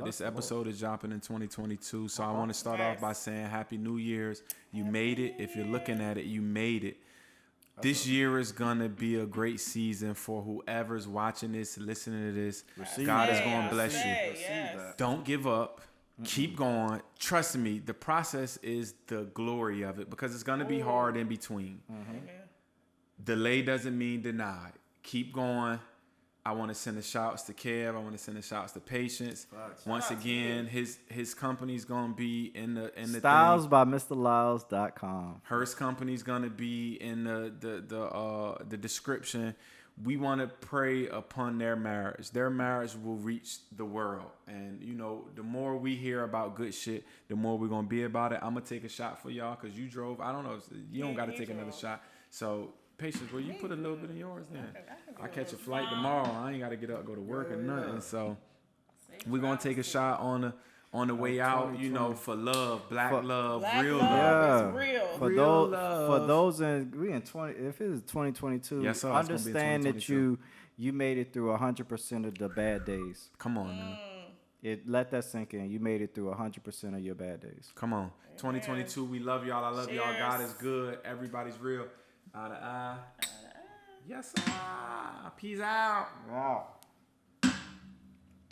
This episode is dropping in 2022. So I want to start off by saying Happy New Year's. You made it. If you're looking at it, you made it. This year is going to be a great season for whoever's watching this, listening to this. God is going to bless you. Yes. Don't give up. Keep going. Trust me, the process is the glory of it because it's going to be hard in between. Delay doesn't mean denied. Keep going. I want to send the shouts to Kev. I want to send the shouts to Patience. Once again, his company's going to be in the Styles thing. by MrLyles.com. Hers company's going to be in the description. we want to pray upon their marriage. Their marriage will reach the world. And, you know, the more we hear about good shit, the more we're going to be about it. I'm going to take a shot for y'all because you drove. I don't know. You don't got to take another shot. So, Patience, well, you put a little bit in yours then. I catch a flight tomorrow. I ain't got to get up, go to work or nothing. So, we're going to take a shot on the way out, you know, for love, black love, real love. Yeah. It's real. For Real those, love. for those in 20, if it is 2022, Yes, sir, it's gonna be understand that 2022. you made it through 100% of the bad days. Come on now. Let that sink in. You made it through 100% of your bad days. Come on. 2022, we love y'all. I love y'all. Cheers. God is good. Everybody's real. Eye to eye. Yes, sir. Peace out. Wow.